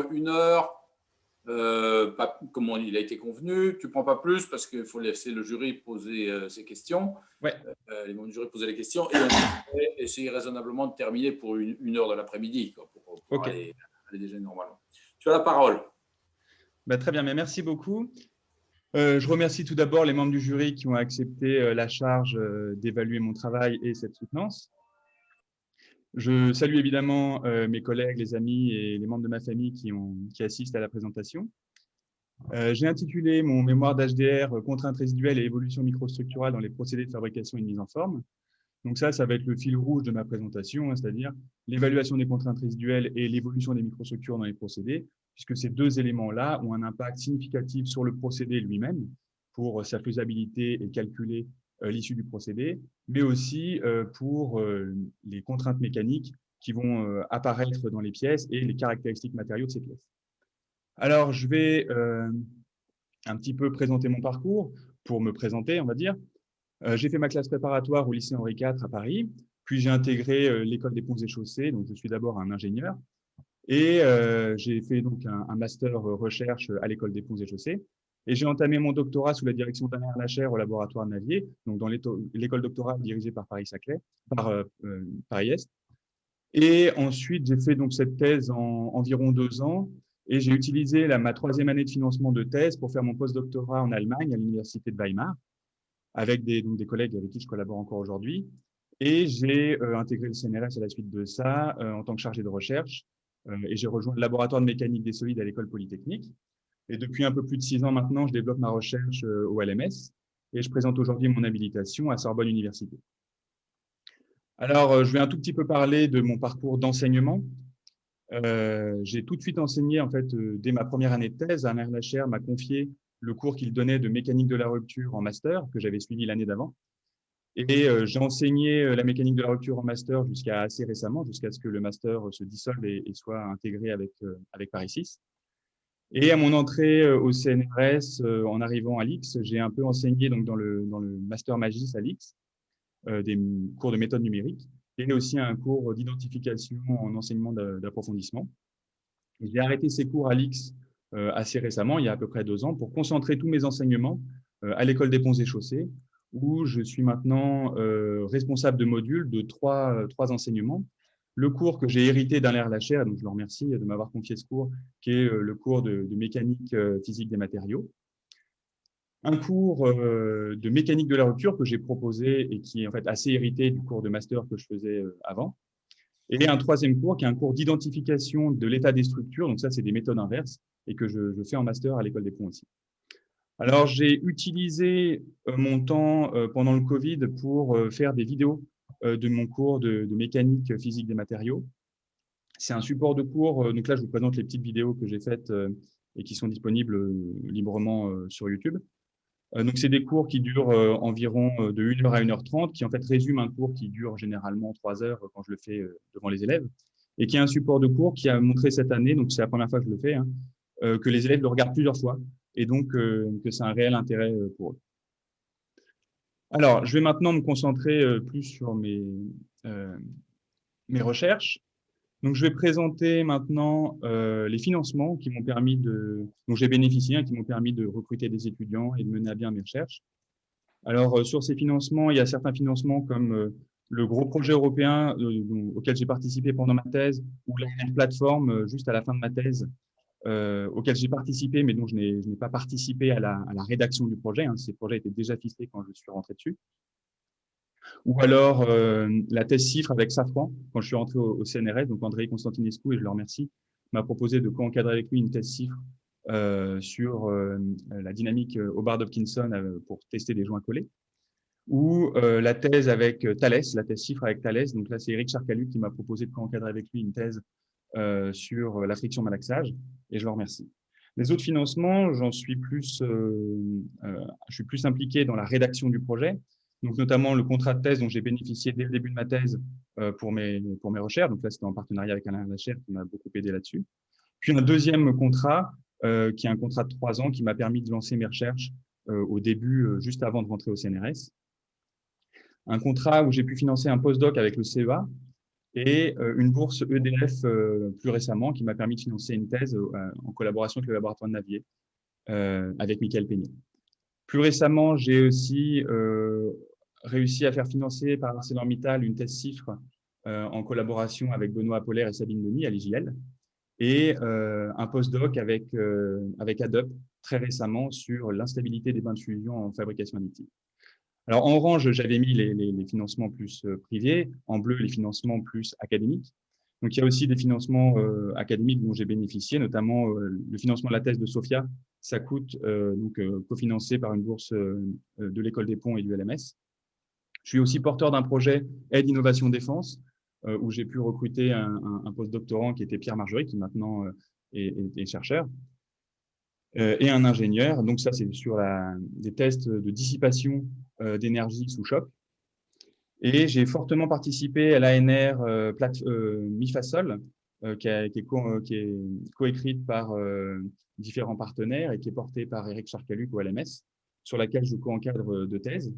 prends 1 heure, pas, comme il a été convenu. Tu ne prends pas plus parce qu'il faut laisser le jury poser ses questions. Ouais. Les membres du jury poser les questions et on va essayer raisonnablement de terminer pour 1 heure de l'après-midi pour Okay. aller déjeuner normalement. Tu as la parole. Très bien, mais merci beaucoup. Je remercie tout d'abord les membres du jury qui ont accepté la charge d'évaluer mon travail et cette soutenance. Je salue évidemment mes collègues, les amis et les membres de ma famille qui assistent à la présentation. J'ai intitulé mon mémoire d'HDR « Contraintes résiduelles et évolution microstructurale dans les procédés de fabrication et de mise en forme ». Donc ça va être le fil rouge de ma présentation, c'est-à-dire l'évaluation des contraintes résiduelles et l'évolution des microstructures dans les procédés, puisque ces deux éléments-là ont un impact significatif sur le procédé lui-même pour sa faisabilité et calculer l'issue du procédé, mais aussi pour les contraintes mécaniques qui vont apparaître dans les pièces et les caractéristiques matériaux de ces pièces. Alors, je vais un petit peu présenter mon parcours pour me présenter, on va dire. J'ai fait ma classe préparatoire au lycée Henri IV à Paris, puis j'ai intégré l'école des ponts et chaussées, donc je suis d'abord un ingénieur, et j'ai fait donc un master recherche à l'école des ponts et chaussées, et j'ai entamé mon doctorat sous la direction d'Alain Lachaire au laboratoire Navier, donc dans l'école doctorale dirigée par Paris-Saclay, par Paris-Est. Et ensuite, j'ai fait donc cette thèse en environ 2 ans, et j'ai utilisé ma 3e année de financement de thèse pour faire mon postdoctorat en Allemagne à l'université de Weimar, avec des collègues avec qui je collabore encore aujourd'hui. Et j'ai intégré le CNRS à la suite de ça en tant que chargé de recherche. Et j'ai rejoint le laboratoire de mécanique des solides à l'école polytechnique. Et depuis un peu plus de 6 ans maintenant, je développe ma recherche au LMS et je présente aujourd'hui mon habilitation à Sorbonne Université. Alors, je vais un tout petit peu parler de mon parcours d'enseignement. J'ai tout de suite enseigné, en fait, dès ma première année de thèse. Alain Lachaire m'a confié le cours qu'il donnait de mécanique de la rupture en master, que j'avais suivi l'année d'avant. Et j'ai enseigné la mécanique de la rupture en master jusqu'à assez récemment, jusqu'à ce que le master se dissolve et soit intégré avec Paris 6. Et à mon entrée au CNRS, en arrivant à l'IX, j'ai un peu enseigné donc, dans le master Magis à l'IX, des cours de méthode numérique, et aussi un cours d'identification en enseignement d'approfondissement. J'ai arrêté ces cours à l'IX assez récemment, il y a à peu près 2 ans, pour concentrer tous mes enseignements à l'école des ponts et chaussées, où je suis maintenant responsable de modules de 3 enseignements. Le cours que j'ai hérité d'Alain Lachaire, donc je le remercie de m'avoir confié ce cours, qui est le cours de mécanique physique des matériaux. Un cours de mécanique de la rupture que j'ai proposé et qui est en fait assez hérité du cours de master que je faisais avant. Et un 3e cours qui est un cours d'identification de l'état des structures. Donc ça, c'est des méthodes inverses et que je fais en master à l'école des ponts aussi. Alors, j'ai utilisé mon temps pendant le Covid pour faire des vidéos de mon cours de mécanique physique des matériaux. C'est un support de cours. Donc là, je vous présente les petites vidéos que j'ai faites et qui sont disponibles librement sur YouTube. Donc, c'est des cours qui durent environ de 1 heure à 1 heure 30, qui en fait résument un cours qui dure généralement 3 heures quand je le fais devant les élèves, et qui est un support de cours qui a montré cette année, donc c'est la première fois que je le fais, hein, que les élèves le regardent plusieurs fois, et donc que c'est un réel intérêt pour eux. Alors, je vais maintenant me concentrer plus sur mes recherches. Donc, je vais présenter maintenant les financements qui m'ont permis dont j'ai bénéficié, hein, qui m'ont permis de recruter des étudiants et de mener à bien mes recherches. Alors, sur ces financements, il y a certains financements comme le gros projet européen auquel j'ai participé pendant ma thèse, ou la plateforme juste à la fin de ma thèse, auquel j'ai participé, mais dont je n'ai pas participé à la rédaction du projet. Hein. Ces projets étaient déjà ficelés quand je suis rentré dessus. Ou alors la thèse CIFRE avec Safran, quand je suis rentré au CNRS, donc Andrei Constantinescu, et je le remercie, m'a proposé de co-encadrer avec lui une thèse CIFRE sur la dynamique au bar d'Hopkinson pour tester des joints collés. Ou la thèse avec Thales, la thèse CIFRE avec Thales. Donc là, c'est Eric Charcalut qui m'a proposé de co-encadrer avec lui une thèse sur la friction malaxage, et je le remercie. Les autres financements, je suis plus impliqué dans la rédaction du projet, donc notamment le contrat de thèse dont j'ai bénéficié dès le début de ma thèse pour mes recherches. Donc là, c'était en partenariat avec Alain Lachaire qui m'a beaucoup aidé là-dessus. Puis un deuxième contrat, qui est un contrat de 3 ans qui m'a permis de lancer mes recherches au début, juste avant de rentrer au CNRS. Un contrat où j'ai pu financer un postdoc avec le CEA, et une bourse EDF plus récemment qui m'a permis de financer une thèse en collaboration avec le laboratoire de Navier avec Michael Peignet. Plus récemment, j'ai aussi réussi à faire financer par ArcelorMittal une thèse CIFRE en collaboration avec Benoît Apollère et Sabine Denis à l'IJL, et un postdoc avec ADUP très récemment sur l'instabilité des bains de fusion en fabrication additive. Alors, en orange, j'avais mis les financements plus privés, en bleu, les financements plus académiques. Donc, il y a aussi des financements académiques dont j'ai bénéficié, notamment le financement de la thèse de Sofia. Ça coûte cofinancé par une bourse de l'École des Ponts et du LMS. Je suis aussi porteur d'un projet Aide Innovation Défense, où j'ai pu recruter un postdoctorant qui était Pierre Margerie, qui maintenant est chercheur, et un ingénieur. Donc ça, c'est sur des tests de dissipation d'énergie sous choc. Et j'ai fortement participé à l'ANR MIFASOL, qui est coécrite par différents partenaires et qui est portée par Eric Charcaluc au LMS, sur laquelle je co-encadre de thèse.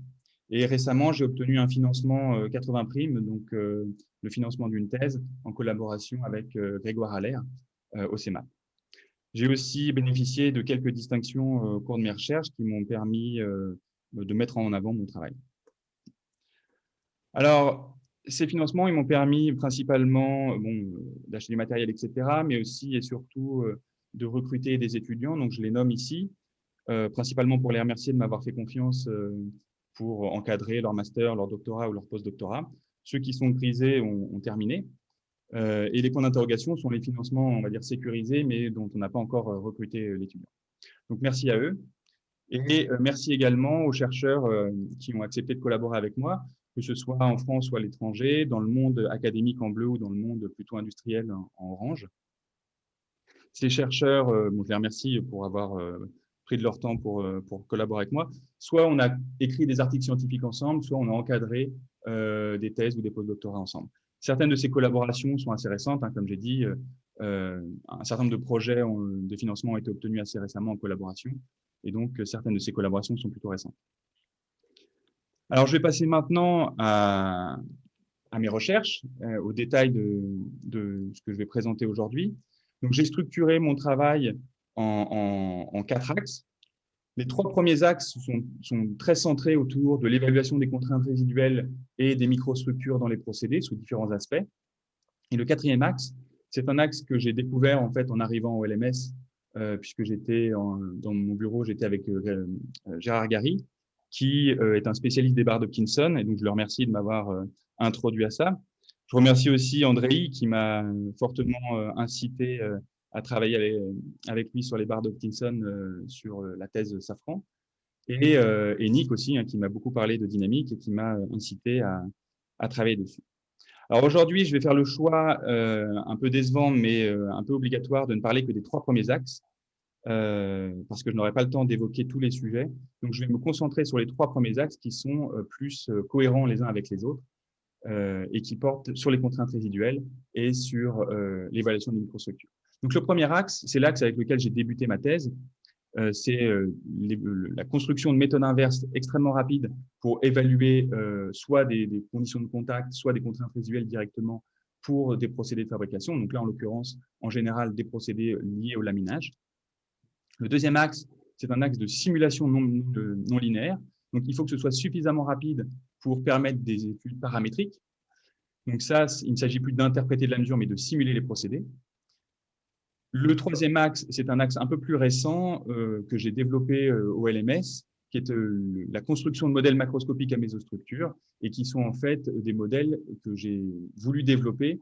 Et récemment, j'ai obtenu un financement 80 primes, donc le financement d'une thèse en collaboration avec Grégoire Allaire au CEMA. J'ai aussi bénéficié de quelques distinctions au cours de mes recherches qui m'ont permis de mettre en avant mon travail. Alors, ces financements, ils m'ont permis principalement d'acheter du matériel, etc., mais aussi et surtout de recruter des étudiants. Donc, je les nomme ici, principalement pour les remercier de m'avoir fait confiance pour encadrer leur master, leur doctorat ou leur post-doctorat. Ceux qui sont grisés ont terminé. Et les points d'interrogation sont les financements, on va dire, sécurisés, mais dont on n'a pas encore recruté l'étudiant. Donc, merci à eux. Et merci également aux chercheurs qui ont accepté de collaborer avec moi, que ce soit en France ou à l'étranger, dans le monde académique en bleu ou dans le monde plutôt industriel en orange. Ces chercheurs, je les remercie pour avoir pris de leur temps pour collaborer avec moi. Soit on a écrit des articles scientifiques ensemble, soit on a encadré des thèses ou des postdoctorats ensemble. Certaines de ces collaborations sont assez récentes, hein, comme j'ai dit. Un certain nombre de projets de financement ont été obtenus assez récemment en collaboration, et donc certaines de ces collaborations sont plutôt récentes. Alors, je vais passer maintenant à mes recherches, au détail de ce que je vais présenter aujourd'hui. Donc, j'ai structuré mon travail en 4 axes. Les 3 premiers axes sont très centrés autour de l'évaluation des contraintes résiduelles et des microstructures dans les procédés sous différents aspects. Et le 4e axe, c'est un axe que j'ai découvert en fait en arrivant au LMS, puisque j'étais dans mon bureau, j'étais avec Gérard Gary, qui est un spécialiste des barres d'Hopkinson, et donc je le remercie de m'avoir introduit à ça. Je remercie aussi Andrei qui m'a fortement incité à travailler avec lui sur les barres d'Hopkinson sur la thèse Safran, et Nick aussi, hein, qui m'a beaucoup parlé de dynamique et qui m'a incité à travailler dessus. Alors aujourd'hui, je vais faire le choix un peu décevant, mais un peu obligatoire de ne parler que des 3 premiers axes, parce que je n'aurai pas le temps d'évoquer tous les sujets. Donc, je vais me concentrer sur les 3 premiers axes qui sont plus cohérents les uns avec les autres et qui portent sur les contraintes résiduelles et sur l'évaluation des microstructures. Donc, le premier axe, c'est l'axe avec lequel j'ai débuté ma thèse. C'est la construction de méthodes inverses extrêmement rapides pour évaluer soit des conditions de contact, soit des contraintes résiduelles directement pour des procédés de fabrication. Donc là, en l'occurrence, en général, des procédés liés au laminage. Le deuxième axe, c'est un axe de simulation non linéaire. Donc, il faut que ce soit suffisamment rapide pour permettre des études paramétriques. Donc ça, il ne s'agit plus d'interpréter de la mesure, mais de simuler les procédés. Le troisième axe, c'est un axe un peu plus récent que j'ai développé au LMS, qui est la construction de modèles macroscopiques à mésostructure, et qui sont en fait des modèles que j'ai voulu développer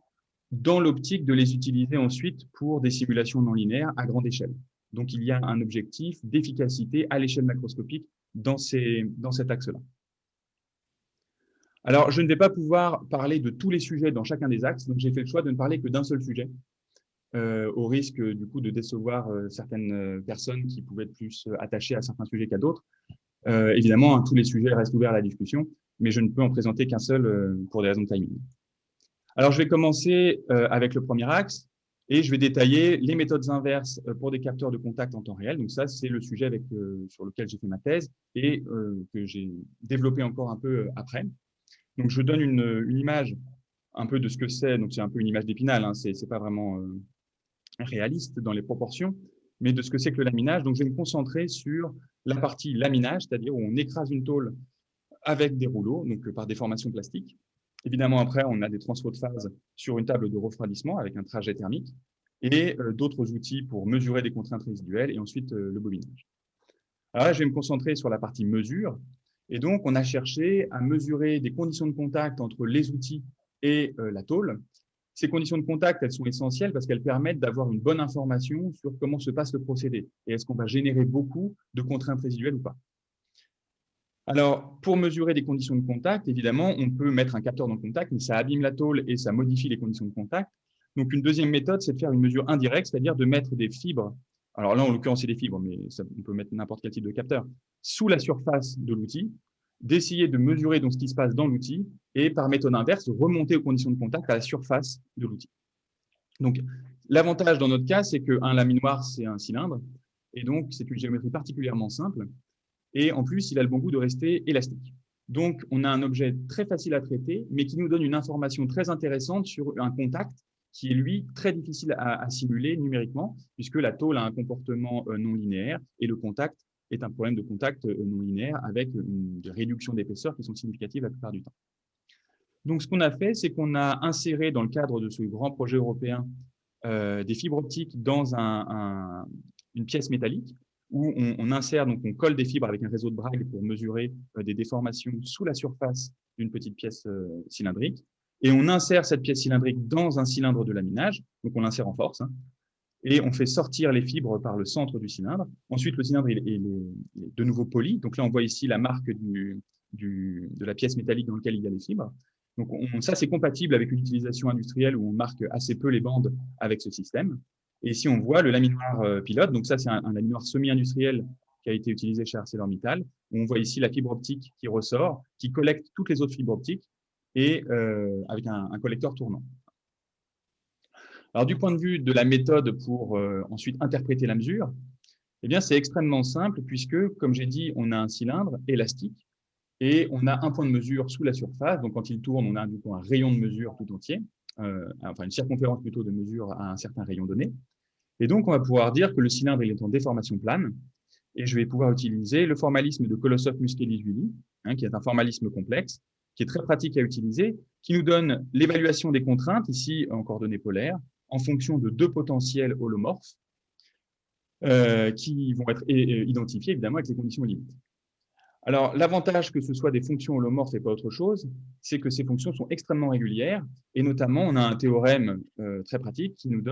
dans l'optique de les utiliser ensuite pour des simulations non linéaires à grande échelle. Donc, il y a un objectif d'efficacité à l'échelle macroscopique dans cet axe-là. Alors, je ne vais pas pouvoir parler de tous les sujets dans chacun des axes, donc j'ai fait le choix de ne parler que d'un seul sujet, au risque du coup de décevoir certaines personnes qui pouvaient être plus attachées à certains sujets qu'à d'autres. Évidemment, hein, tous les sujets restent ouverts à la discussion, mais je ne peux en présenter qu'un seul pour des raisons de timing. Alors, je vais commencer avec le premier axe et je vais détailler les méthodes inverses pour des capteurs de contact en temps réel. Donc ça, c'est le sujet sur lequel j'ai fait ma thèse et que j'ai développé encore un peu après. Donc, je donne une image un peu de ce que c'est. Donc, c'est un peu une image d'Épinal, hein, c'est pas vraiment réaliste dans les proportions, mais de ce que c'est que le laminage. Donc, je vais me concentrer sur la partie laminage, c'est-à-dire où on écrase une tôle avec des rouleaux, donc par déformation plastique. Évidemment, après, on a des transferts de phase sur une table de refroidissement avec un trajet thermique et d'autres outils pour mesurer des contraintes résiduelles et ensuite le bobinage. Alors là, je vais me concentrer sur la partie mesure. Et donc, on a cherché à mesurer des conditions de contact entre les outils et la tôle. Ces conditions de contact, elles sont essentielles parce qu'elles permettent d'avoir une bonne information sur comment se passe le procédé et est-ce qu'on va générer beaucoup de contraintes résiduelles ou pas. Alors, pour mesurer des conditions de contact, évidemment, on peut mettre un capteur dans le contact, mais ça abîme la tôle et ça modifie les conditions de contact. Donc, une deuxième méthode, c'est de faire une mesure indirecte, c'est-à-dire de mettre des fibres, alors là, en l'occurrence, c'est des fibres, mais on peut mettre n'importe quel type de capteur, sous la surface de l'outil, d'essayer de mesurer donc ce qui se passe dans l'outil et, par méthode inverse, remonter aux conditions de contact à la surface de l'outil. Donc, l'avantage dans notre cas, c'est qu'un laminoir, c'est un cylindre, et donc c'est une géométrie particulièrement simple. Et en plus, il a le bon goût de rester élastique. Donc, on a un objet très facile à traiter, mais qui nous donne une information très intéressante sur un contact qui est, lui, très difficile à simuler numériquement, puisque la tôle a un comportement non linéaire et le contact est un problème de contact non linéaire avec des réductions d'épaisseur qui sont significatives la plupart du temps. Donc, ce qu'on a fait, c'est qu'on a inséré dans le cadre de ce grand projet européen des fibres optiques dans une pièce métallique où on insère, donc on colle des fibres avec un réseau de Bragg pour mesurer des déformations sous la surface d'une petite pièce cylindrique. Et on insère cette pièce cylindrique dans un cylindre de laminage, donc on l'insère en force, hein, et on fait sortir les fibres par le centre du cylindre. Ensuite, le cylindre est de nouveau poli. Donc là, on voit ici la marque de la pièce métallique dans laquelle il y a les fibres. Donc ça, c'est compatible avec une utilisation industrielle où on marque assez peu les bandes avec ce système. Et ici, on voit le laminoir pilote. Donc ça, c'est un laminoir semi-industriel qui a été utilisé chez ArcelorMittal. On voit ici la fibre optique qui ressort, qui collecte toutes les autres fibres optiques et avec un collecteur tournant. Alors, du point de vue de la méthode pour ensuite interpréter la mesure, eh bien, c'est extrêmement simple puisque, comme j'ai dit, on a un cylindre élastique et on a un point de mesure sous la surface. Donc, quand il tourne, on a du coup un rayon de mesure tout entier, enfin une circonférence plutôt de mesure à un certain rayon donné. Et donc, on va pouvoir dire que le cylindre il est en déformation plane. Et je vais pouvoir utiliser le formalisme de Kolosov-Muskelishvili, hein, qui est un formalisme complexe, qui est très pratique à utiliser, qui nous donne l'évaluation des contraintes, ici en coordonnées polaires, en fonction de deux potentiels holomorphes, qui vont être identifiés évidemment avec les conditions limites. Alors, l'avantage que ce soit des fonctions holomorphes et pas autre chose, c'est que ces fonctions sont extrêmement régulières, et notamment, on a un théorème très pratique qui nous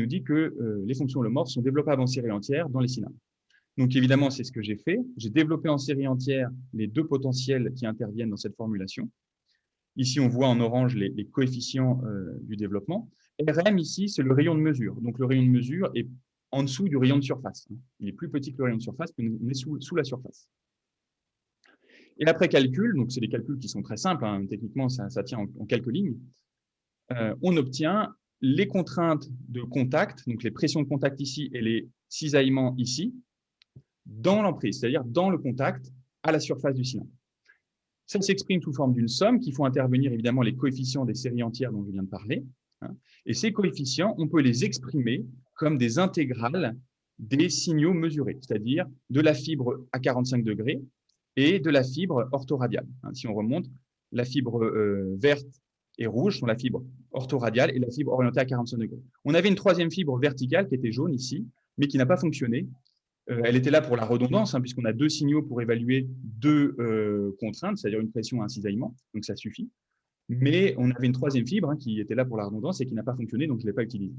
dit que les fonctions holomorphes sont développables en série entière dans les cylindres. Donc, évidemment, c'est ce que j'ai fait. J'ai développé en série entière les deux potentiels qui interviennent dans cette formulation. Ici, on voit en orange les coefficients du développement. Rm, ici, c'est le rayon de mesure. Donc, le rayon de mesure est en dessous du rayon de surface. Il est plus petit que le rayon de surface, mais on est sous la surface. Et après calcul, donc c'est des calculs qui sont très simples, hein, techniquement, ça tient en quelques lignes, on obtient les contraintes de contact, donc les pressions de contact ici et les cisaillements ici, dans l'emprise, c'est-à-dire dans le contact à la surface du cylindre. Ça s'exprime sous forme d'une somme qui font intervenir évidemment les coefficients des séries entières dont je viens de parler. Hein, et ces coefficients, on peut les exprimer comme des intégrales des signaux mesurés, c'est-à-dire de la fibre à 45 degrés et de la fibre orthoradiale. Hein, si on remonte, la fibre verte et rouge sont la fibre orthoradiale et la fibre orientée à 45 degrés. On avait une troisième fibre verticale qui était jaune ici, mais qui n'a pas fonctionné. Elle était là pour la redondance, hein, puisqu'on a deux signaux pour évaluer deux contraintes, c'est-à-dire une pression et un cisaillement, donc ça suffit. Mais on avait une troisième fibre hein, qui était là pour la redondance et qui n'a pas fonctionné, donc je ne l'ai pas utilisée.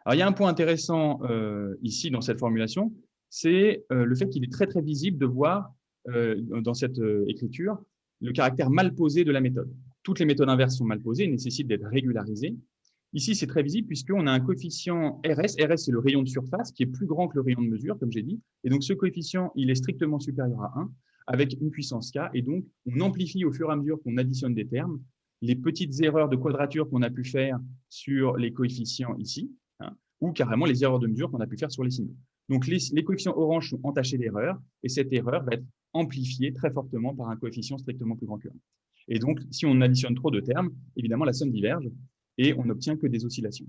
Alors, il y a un point intéressant ici dans cette formulation, c'est le fait qu'il est très, très visible de voir dans cette écriture le caractère mal posé de la méthode. Toutes les méthodes inverses sont mal posées, nécessitent d'être régularisées. Ici, c'est très visible puisqu'on a un coefficient RS. RS, c'est le rayon de surface qui est plus grand que le rayon de mesure, comme j'ai dit. Et donc, ce coefficient, il est strictement supérieur à 1 avec une puissance K. Et donc, on amplifie au fur et à mesure qu'on additionne des termes les petites erreurs de quadrature qu'on a pu faire sur les coefficients ici, hein, ou carrément les erreurs de mesure qu'on a pu faire sur les signaux. Donc, les coefficients orange sont entachés d'erreurs et cette erreur va être amplifiée très fortement par un coefficient strictement plus grand que 1. Et donc, si on additionne trop de termes, évidemment, la somme diverge et on n'obtient que des oscillations.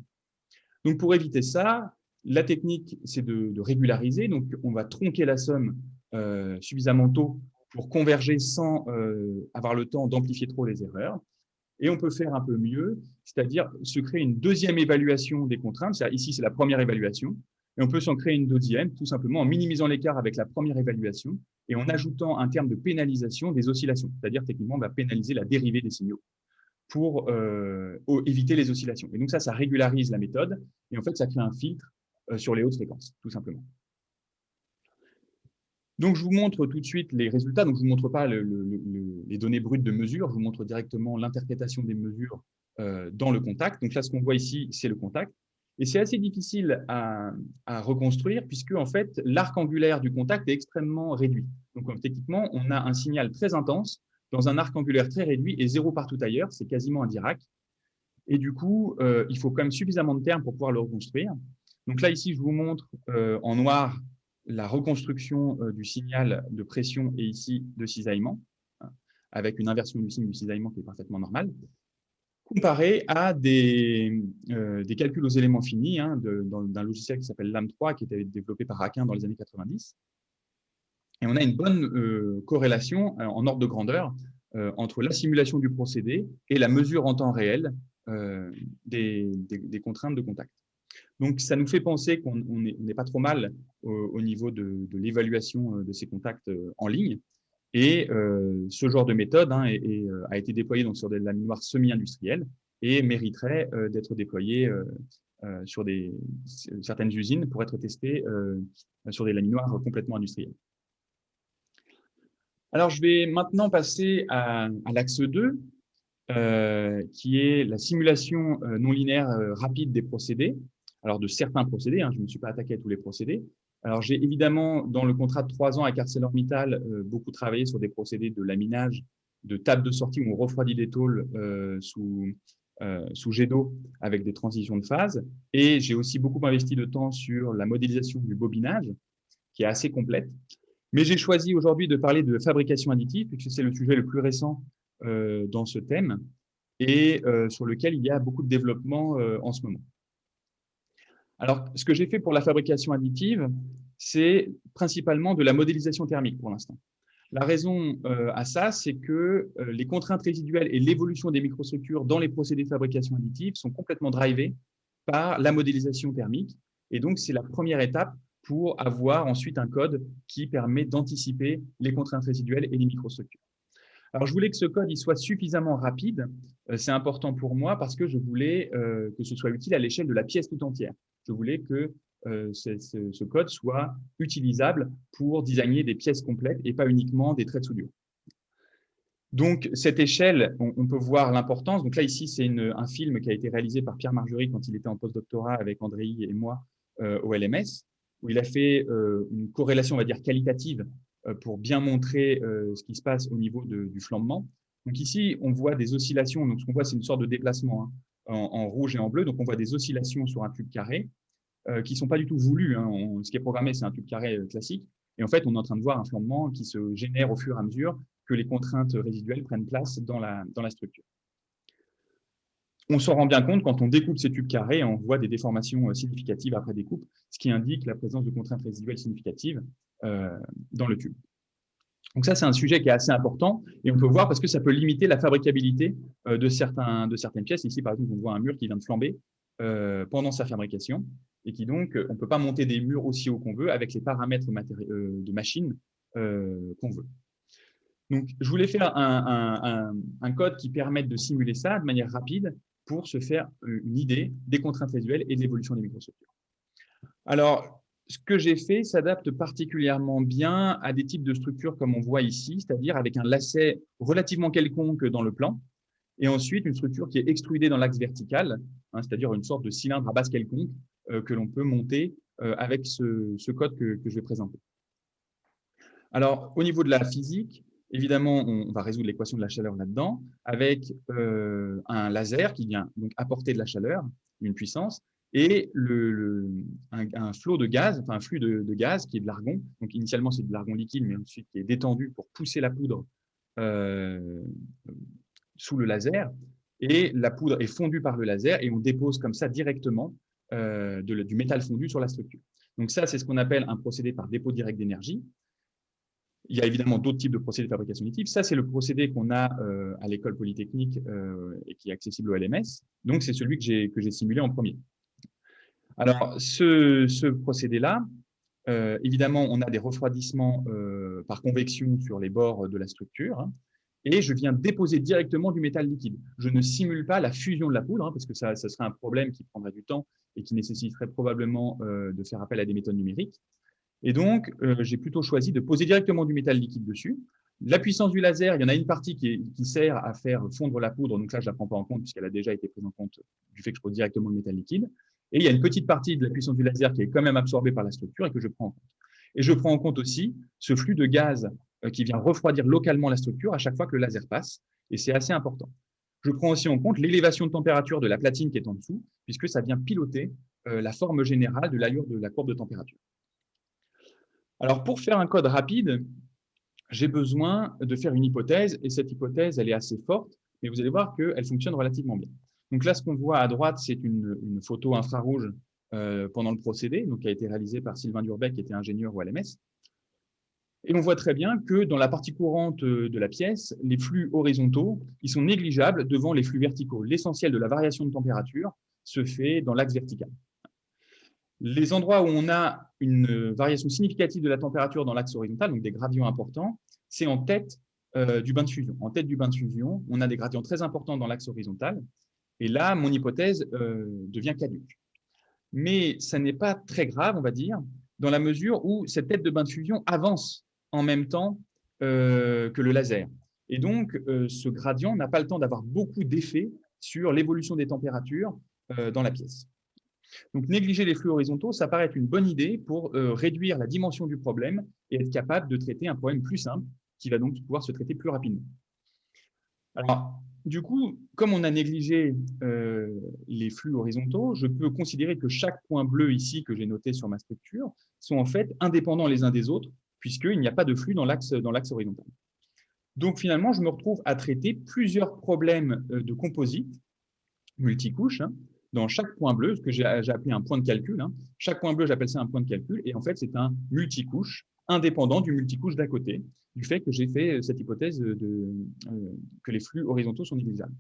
Donc, pour éviter ça, la technique, c'est de régulariser. Donc, on va tronquer la somme suffisamment tôt pour converger sans avoir le temps d'amplifier trop les erreurs. Et on peut faire un peu mieux, c'est-à-dire se créer une deuxième évaluation des contraintes. Ici, c'est la première évaluation. Et on peut s'en créer une deuxième, tout simplement en minimisant l'écart avec la première évaluation et en ajoutant un terme de pénalisation des oscillations. C'est-à-dire, techniquement, on va pénaliser la dérivée des signaux pour éviter les oscillations. Et donc ça régularise la méthode et en fait, ça crée un filtre sur les hautes fréquences, tout simplement. Donc, je vous montre tout de suite les résultats. Donc, je ne vous montre pas les données brutes de mesure, je vous montre directement l'interprétation des mesures dans le contact. Donc là, ce qu'on voit ici, c'est le contact. Et c'est assez difficile à reconstruire puisque, en fait, l'arc angulaire du contact est extrêmement réduit. Donc, techniquement, on a un signal très intense dans un arc angulaire très réduit et zéro partout ailleurs. C'est quasiment un Dirac. Et du coup, il faut quand même suffisamment de termes pour pouvoir le reconstruire. Donc là, ici, je vous montre en noir la reconstruction du signal de pression et ici de cisaillement, hein, avec une inversion du signe du cisaillement qui est parfaitement normale, comparé à des calculs aux éléments finis hein, d'un logiciel qui s'appelle LAM3, qui était développé par Raquin dans les années 90. Et on a une bonne corrélation en ordre de grandeur entre la simulation du procédé et la mesure en temps réel des contraintes de contact. Donc, ça nous fait penser qu'on n'est pas trop mal au niveau de l'évaluation de ces contacts en ligne. Et ce genre de méthode hein, a été déployé donc, sur des laminoirs semi-industriels et mériterait d'être déployé sur certaines usines pour être testé sur des laminoirs complètement industriels. Alors, je vais maintenant passer à l'axe 2, qui est la simulation non linéaire rapide des procédés. Alors, de certains procédés, hein, je ne me suis pas attaqué à tous les procédés. Alors, j'ai évidemment, dans le contrat de 3 ans avec ArcelorMittal, beaucoup travaillé sur des procédés de laminage, de table de sortie où on refroidit des tôles sous jet d'eau avec des transitions de phase. Et j'ai aussi beaucoup investi de temps sur la modélisation du bobinage, qui est assez complète. Mais j'ai choisi aujourd'hui de parler de fabrication additive, puisque c'est le sujet le plus récent dans ce thème et sur lequel il y a beaucoup de développement en ce moment. Alors, ce que j'ai fait pour la fabrication additive, c'est principalement de la modélisation thermique pour l'instant. La raison à ça, c'est que les contraintes résiduelles et l'évolution des microstructures dans les procédés de fabrication additive sont complètement drivées par la modélisation thermique. Et donc, c'est la première étape pour avoir ensuite un code qui permet d'anticiper les contraintes résiduelles et les microstructures. Alors, je voulais que ce code il soit suffisamment rapide. C'est important pour moi parce que je voulais que ce soit utile à l'échelle de la pièce tout entière. Je voulais que ce code soit utilisable pour designer des pièces complètes et pas uniquement des traits de soudure. Donc, cette échelle, on peut voir l'importance. Donc là, ici, c'est un film qui a été réalisé par Pierre Margerie quand il était en postdoctorat avec Andrei et moi au LMS, où il a fait une corrélation, on va dire, qualitative pour bien montrer ce qui se passe au niveau du flambement. Donc ici, on voit des oscillations. Donc, ce qu'on voit, c'est une sorte de déplacement hein, en rouge et en bleu. Donc, on voit des oscillations sur un tube carré qui ne sont pas du tout voulues. Hein. Ce qui est programmé, c'est un tube carré classique. Et en fait, on est en train de voir un flambement qui se génère au fur et à mesure que les contraintes résiduelles prennent place dans la structure. On s'en rend bien compte quand on découpe ces tubes carrés, on voit des déformations significatives après découpe, ce qui indique la présence de contraintes résiduelles significatives dans le tube. Donc ça, c'est un sujet qui est assez important et on peut voir parce que ça peut limiter la fabricabilité de certaines pièces. Ici, par exemple, on voit un mur qui vient de flamber pendant sa fabrication et qui donc, on ne peut pas monter des murs aussi haut qu'on veut avec les paramètres de machine qu'on veut. Donc, je voulais faire un code qui permette de simuler ça de manière rapide pour se faire une idée des contraintes résiduelles et de l'évolution des microstructures. Alors, ce que j'ai fait s'adapte particulièrement bien à des types de structures comme on voit ici, c'est-à-dire avec un lacet relativement quelconque dans le plan, et ensuite une structure qui est extrudée dans l'axe vertical, hein, c'est-à-dire une sorte de cylindre à base quelconque que l'on peut monter avec ce code que je vais présenter. Alors, au niveau de la physique, évidemment, on va résoudre l'équation de la chaleur là-dedans avec un laser qui vient donc apporter de la chaleur, une puissance, et un flot de gaz, enfin un flux de gaz qui est de l'argon. Donc, initialement, c'est de l'argon liquide, mais ensuite qui est détendu pour pousser la poudre sous le laser, et la poudre est fondue par le laser, et on dépose comme ça directement du métal fondu sur la structure. Donc ça, c'est ce qu'on appelle un procédé par dépôt direct d'énergie. Il y a évidemment d'autres types de procédés de fabrication additive. Ça, c'est le procédé qu'on a à l'école polytechnique et qui est accessible au LMS. Donc, c'est celui que j'ai simulé en premier. Alors, ce procédé-là, évidemment, on a des refroidissements par convection sur les bords de la structure, hein, et je viens déposer directement du métal liquide. Je ne simule pas la fusion de la poudre, hein, parce que ça serait un problème qui prendrait du temps et qui nécessiterait probablement de faire appel à des méthodes numériques. Et donc, j'ai plutôt choisi de poser directement du métal liquide dessus. La puissance du laser, il y en a une partie qui sert à faire fondre la poudre, donc là, je ne la prends pas en compte puisqu'elle a déjà été prise en compte du fait que je pose directement le métal liquide. Et il y a une petite partie de la puissance du laser qui est quand même absorbée par la structure et que je prends en compte. Et je prends en compte aussi ce flux de gaz qui vient refroidir localement la structure à chaque fois que le laser passe, et c'est assez important. Je prends aussi en compte l'élévation de température de la platine qui est en dessous, puisque ça vient piloter la forme générale de l'allure de la courbe de température. Alors, pour faire un code rapide, j'ai besoin de faire une hypothèse, et cette hypothèse, elle est assez forte, mais vous allez voir qu'elle fonctionne relativement bien. Donc là, ce qu'on voit à droite, c'est une photo infrarouge pendant le procédé, donc qui a été réalisée par Sylvain Durbeck, qui était ingénieur au LMS. Et on voit très bien que dans la partie courante de la pièce, les flux horizontaux, ils sont négligeables devant les flux verticaux. L'essentiel de la variation de température se fait dans l'axe vertical. Les endroits où on a une variation significative de la température dans l'axe horizontal, donc des gradients importants, c'est en tête du bain de fusion. En tête du bain de fusion, on a des gradients très importants dans l'axe horizontal. Et là, mon hypothèse devient caduque. Mais ça n'est pas très grave, on va dire, dans la mesure où cette tête de bain de fusion avance en même temps que le laser. Et donc, ce gradient n'a pas le temps d'avoir beaucoup d'effet sur l'évolution des températures dans la pièce. Donc, négliger les flux horizontaux, ça paraît être une bonne idée pour réduire la dimension du problème et être capable de traiter un problème plus simple qui va donc pouvoir se traiter plus rapidement. Alors, du coup, comme on a négligé les flux horizontaux, je peux considérer que chaque point bleu ici que j'ai noté sur ma structure sont en fait indépendants les uns des autres, puisqu'il n'y a pas de flux dans l'axe horizontal. Donc, finalement, je me retrouve à traiter plusieurs problèmes de composite multicouches, hein, dans chaque point bleu, ce que j'ai appelé un point de calcul. Hein. Chaque point bleu, j'appelle ça un point de calcul, et en fait, c'est un multicouche indépendant du multicouche d'à côté, du fait que j'ai fait cette hypothèse que les flux horizontaux sont négligeables.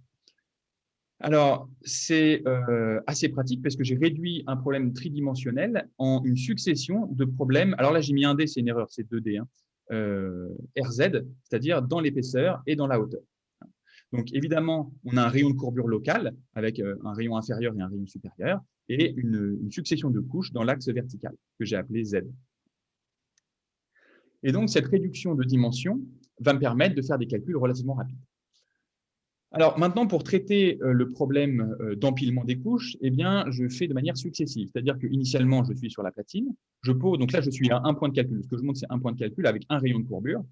Alors, c'est assez pratique parce que j'ai réduit un problème tridimensionnel en une succession de problèmes. Alors là, j'ai mis un D, c'est une erreur, c'est 2D. Hein, RZ, c'est-à-dire dans l'épaisseur et dans la hauteur. Donc, évidemment, on a un rayon de courbure local avec un rayon inférieur et un rayon supérieur et une succession de couches dans l'axe vertical que j'ai appelé Z. Et donc, cette réduction de dimension va me permettre de faire des calculs relativement rapides. Alors, maintenant, pour traiter le problème d'empilement des couches, eh bien, je fais de manière successive. C'est-à-dire qu'initialement, je suis sur la platine. Je pose, donc là, je suis à un point de calcul. Ce que je montre, c'est un point de calcul avec un rayon de courbure.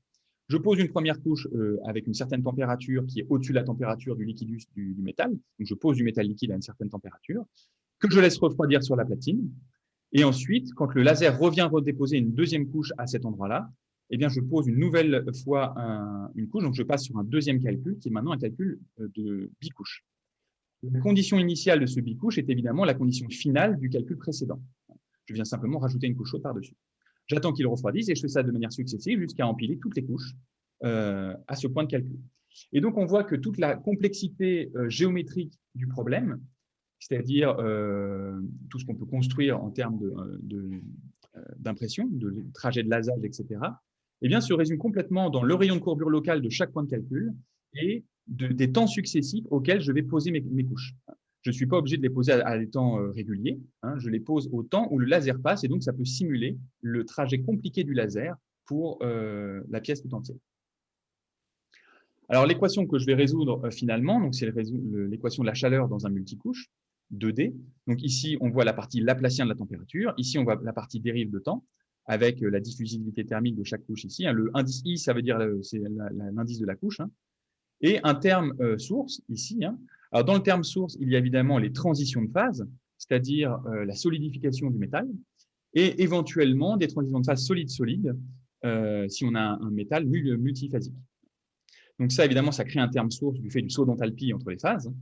Je pose une première couche avec une certaine température qui est au-dessus de la température du liquidus du métal. Donc, je pose du métal liquide à une certaine température que je laisse refroidir sur la platine. Et ensuite, quand le laser revient redéposer une deuxième couche à cet endroit-là, eh bien, je pose une nouvelle fois une couche. Donc, je passe sur un deuxième calcul qui est maintenant un calcul de bicouche. La condition initiale de ce bicouche est évidemment la condition finale du calcul précédent. Je viens simplement rajouter une couche chaude par-dessus. J'attends qu'il refroidisse et je fais ça de manière successive jusqu'à empiler toutes les couches à ce point de calcul. Et donc, on voit que toute la complexité géométrique du problème, c'est-à-dire tout ce qu'on peut construire en termes d'impression, de trajet de lasage, etc., eh bien, se résume complètement dans le rayon de courbure local de chaque point de calcul et des temps successifs auxquels je vais poser mes couches. Je ne suis pas obligé de les poser à des temps réguliers. Hein, je les pose au temps où le laser passe et donc ça peut simuler le trajet compliqué du laser pour la pièce tout entière. Alors, l'équation que je vais résoudre finalement, c'est l'équation de la chaleur dans un multicouche, 2D. Donc ici, on voit la partie laplacien de la température. Ici, on voit la partie dérive de temps avec la diffusivité thermique de chaque couche ici. Hein. Le indice I, ça veut dire c'est l'indice de la couche. Hein. Et un terme source ici. Hein. Alors, dans le terme source, il y a évidemment les transitions de phase, c'est-à-dire la solidification du métal, et éventuellement des transitions de phase solide-solide si on a un métal multiphasique. Donc ça, évidemment, ça crée un terme source du fait du saut d'enthalpie entre les phases.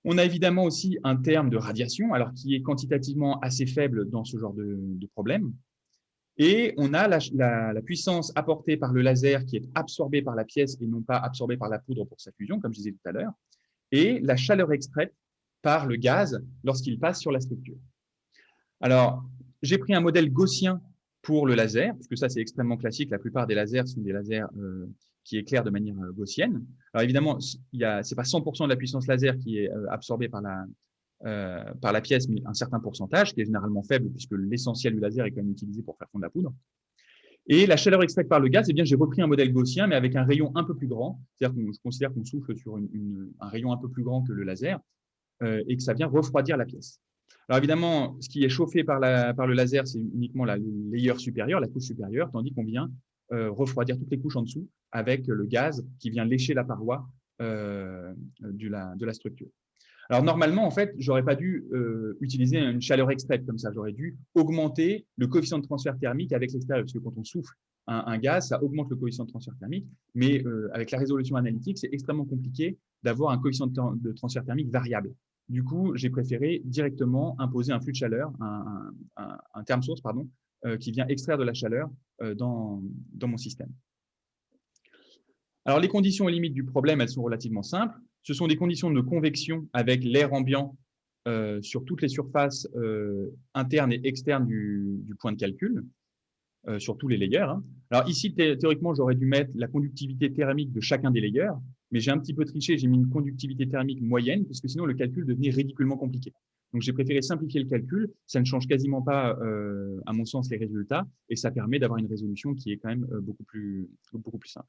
On a évidemment aussi un terme de radiation, alors qui est quantitativement assez faible dans ce genre de problème. Et on a la puissance apportée par le laser qui est absorbée par la pièce et non pas absorbée par la poudre pour sa fusion, comme je disais tout à l'heure, et la chaleur extraite par le gaz lorsqu'il passe sur la structure. Alors, j'ai pris un modèle gaussien pour le laser, parce que ça, c'est extrêmement classique. La plupart des lasers sont des lasers qui éclairent de manière gaussienne. Alors, évidemment, ce n'est pas 100% de la puissance laser qui est absorbée par la pièce, mais un certain pourcentage, qui est généralement faible, puisque l'essentiel du laser est quand même utilisé pour faire fondre la poudre. Et la chaleur extraite par le gaz, eh bien, j'ai repris un modèle gaussien, mais avec un rayon un peu plus grand. C'est-à-dire que je considère qu'on souffle sur un rayon un peu plus grand que le laser et que ça vient refroidir la pièce. Alors évidemment, ce qui est chauffé par le laser, c'est uniquement la layer supérieure, la couche supérieure, tandis qu'on vient refroidir toutes les couches en dessous avec le gaz qui vient lécher la paroi de la structure. Alors normalement, en fait, j'aurais pas dû utiliser une chaleur extraite comme ça. J'aurais dû augmenter le coefficient de transfert thermique avec l'extérieur, parce que quand on souffle un gaz, ça augmente le coefficient de transfert thermique. Mais avec la résolution analytique, c'est extrêmement compliqué d'avoir un coefficient de transfert thermique variable. Du coup, j'ai préféré directement imposer un flux de chaleur, un terme source, pardon, qui vient extraire de la chaleur dans mon système. Alors, les conditions limites du problème, elles sont relativement simples. Ce sont des conditions de convection avec l'air ambiant sur toutes les surfaces internes et externes du point de calcul, sur tous les layers. Hein. Alors ici, théoriquement, j'aurais dû mettre la conductivité thermique de chacun des layers, mais j'ai un petit peu triché, j'ai mis une conductivité thermique moyenne, parce que sinon le calcul devenait ridiculement compliqué. Donc j'ai préféré simplifier le calcul, ça ne change quasiment pas, à mon sens, les résultats, et ça permet d'avoir une résolution qui est quand même beaucoup plus simple.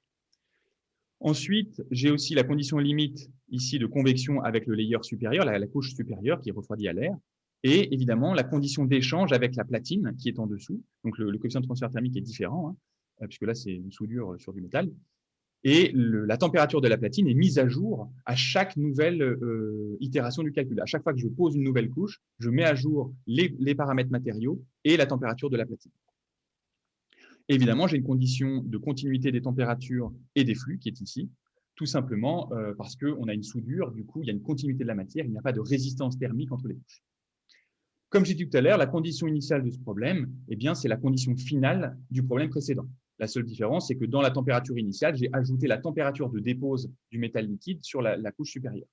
Ensuite, j'ai aussi la condition limite ici de convection avec le layer supérieur, la couche supérieure qui est refroidie à l'air, et évidemment la condition d'échange avec la platine qui est en dessous. Donc le coefficient de transfert thermique est différent, hein, puisque là c'est une soudure sur du métal. Et la température de la platine est mise à jour à chaque nouvelle itération du calcul. À chaque fois que je pose une nouvelle couche, je mets à jour les paramètres matériaux et la température de la platine. Évidemment, j'ai une condition de continuité des températures et des flux qui est ici, tout simplement parce qu'on a une soudure, du coup, il y a une continuité de la matière, il n'y a pas de résistance thermique entre les couches. Comme j'ai dit tout à l'heure, la condition initiale de ce problème, eh bien, c'est la condition finale du problème précédent. La seule différence, c'est que dans la température initiale, j'ai ajouté la température de dépose du métal liquide sur la couche supérieure.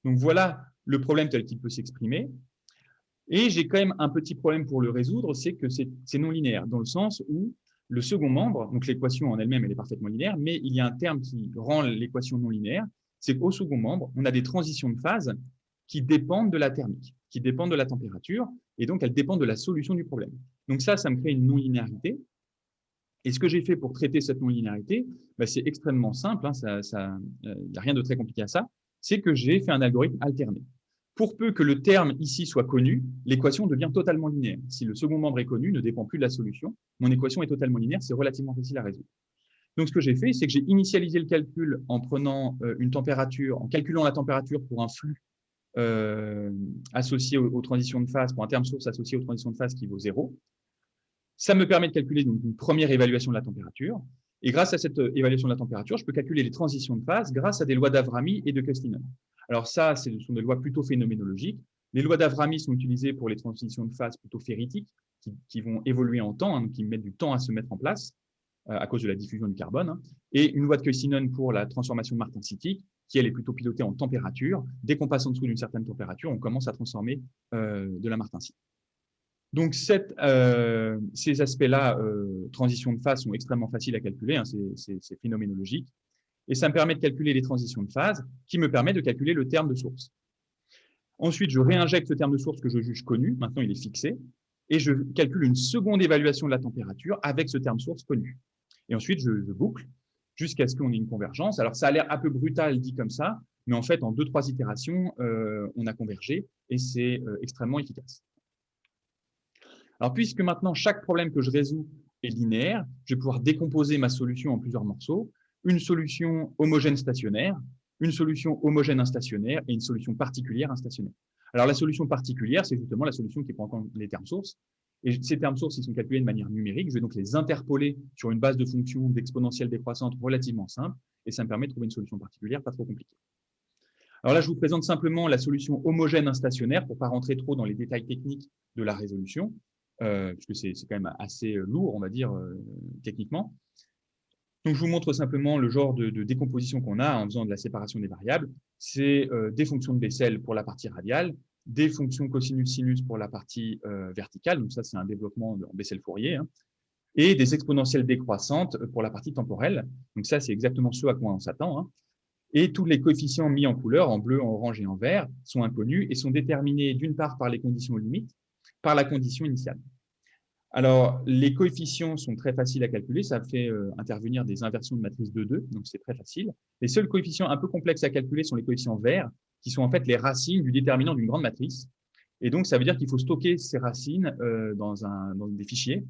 Donc voilà le problème tel qu'il peut s'exprimer. Et j'ai quand même un petit problème pour le résoudre, c'est que c'est non linéaire, dans le sens où le second membre, donc l'équation en elle-même, elle est parfaitement linéaire, mais il y a un terme qui rend l'équation non linéaire, c'est qu'au second membre, on a des transitions de phase qui dépendent de la thermique, qui dépendent de la température, et donc elles dépendent de la solution du problème. Donc ça me crée une non-linéarité. Et ce que j'ai fait pour traiter cette non-linéarité, c'est extrêmement simple, hein, il n'y a rien de très compliqué à ça, c'est que j'ai fait un algorithme alterné. Pour peu que le terme ici soit connu, l'équation devient totalement linéaire. Si le second membre est connu, ne dépend plus de la solution, mon équation est totalement linéaire, c'est relativement facile à résoudre. Donc, ce que j'ai fait, c'est que j'ai initialisé le calcul en prenant une température, en calculant la température pour un flux associé aux transitions de phase, pour un terme source associé aux transitions de phase qui vaut 0. Ça me permet de calculer donc une première évaluation de la température. Et grâce à cette évaluation de la température, je peux calculer les transitions de phase grâce à des lois d'Avrami et de Koestinen. Alors ça, ce sont des lois plutôt phénoménologiques. Les lois d'Avrami sont utilisées pour les transitions de phase plutôt ferritiques, qui vont évoluer en temps, hein, donc qui mettent du temps à se mettre en place à cause de la diffusion du carbone. Hein. Et une loi de Koestinen pour la transformation martensitique, qui elle est plutôt pilotée en température. Dès qu'on passe en dessous d'une certaine température, on commence à transformer de la martensite. Donc, ces aspects-là, transition de phase, sont extrêmement faciles à calculer, hein, c'est phénoménologique. Et ça me permet de calculer les transitions de phase, qui me permet de calculer le terme de source. Ensuite, je réinjecte ce terme de source que je juge connu, maintenant il est fixé, et je calcule une seconde évaluation de la température avec ce terme source connu. Et ensuite, je boucle jusqu'à ce qu'on ait une convergence. Alors, ça a l'air un peu brutal dit comme ça, mais en fait, en 2-3 itérations, on a convergé, et c'est extrêmement efficace. Alors, puisque maintenant, chaque problème que je résous est linéaire, je vais pouvoir décomposer ma solution en plusieurs morceaux. Une solution homogène stationnaire, une solution homogène instationnaire et une solution particulière instationnaire. Alors, la solution particulière, c'est justement la solution qui prend en compte les termes sources. Et ces termes sources, ils sont calculés de manière numérique. Je vais donc les interpoler sur une base de fonctions d'exponentielle décroissante relativement simple, et ça me permet de trouver une solution particulière, pas trop compliquée. Alors là, je vous présente simplement la solution homogène instationnaire pour ne pas rentrer trop dans les détails techniques de la résolution, puisque c'est quand même assez lourd, on va dire, techniquement. Donc, je vous montre simplement le genre de décomposition qu'on a en faisant de la séparation des variables. C'est des fonctions de Bessel pour la partie radiale, des fonctions cosinus-sinus pour la partie verticale, donc ça, c'est un développement en Bessel-Fourier, hein, et des exponentielles décroissantes pour la partie temporelle. Donc ça, c'est exactement ce à quoi on s'attend, hein. Et tous les coefficients mis en couleur, en bleu, en orange et en vert, sont inconnus et sont déterminés d'une part par les conditions limites, par la condition initiale. Alors, les coefficients sont très faciles à calculer, ça fait intervenir des inversions de matrice de 2, donc c'est très facile. Les seuls coefficients un peu complexes à calculer sont les coefficients verts, qui sont en fait les racines du déterminant d'une grande matrice. Et donc, ça veut dire qu'il faut stocker ces racines dans des fichiers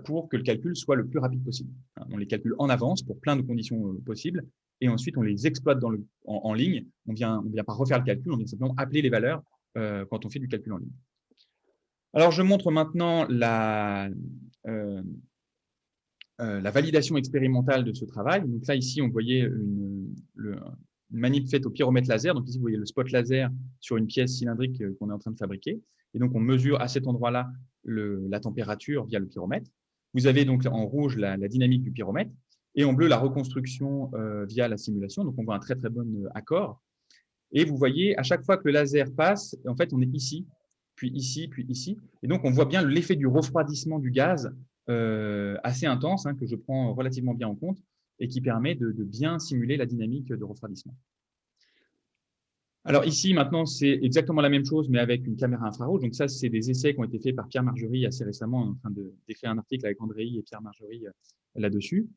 pour que le calcul soit le plus rapide possible. On les calcule en avance pour plein de conditions possibles, et ensuite on les exploite en ligne. On vient pas refaire le calcul, on vient simplement appeler les valeurs quand on fait du calcul en ligne. Alors, je montre maintenant la validation expérimentale de ce travail. Donc là, ici, on voyait une manip faite au pyromètre laser. Donc ici, vous voyez le spot laser sur une pièce cylindrique qu'on est en train de fabriquer. Et donc, on mesure à cet endroit-là la température via le pyromètre. Vous avez donc en rouge la dynamique du pyromètre et en bleu la reconstruction via la simulation. Donc, on voit un très, très bon accord. Et vous voyez, à chaque fois que le laser passe, en fait, on est ici, puis ici, puis ici. Et donc, on voit bien l'effet du refroidissement du gaz assez intense, hein, que je prends relativement bien en compte et qui permet de bien simuler la dynamique de refroidissement. Alors ici, maintenant, c'est exactement la même chose, mais avec une caméra infrarouge. Donc ça, c'est des essais qui ont été faits par Pierre Margerie assez récemment, en train d'écrire un article avec Andrei et Pierre Margerie là-dessus.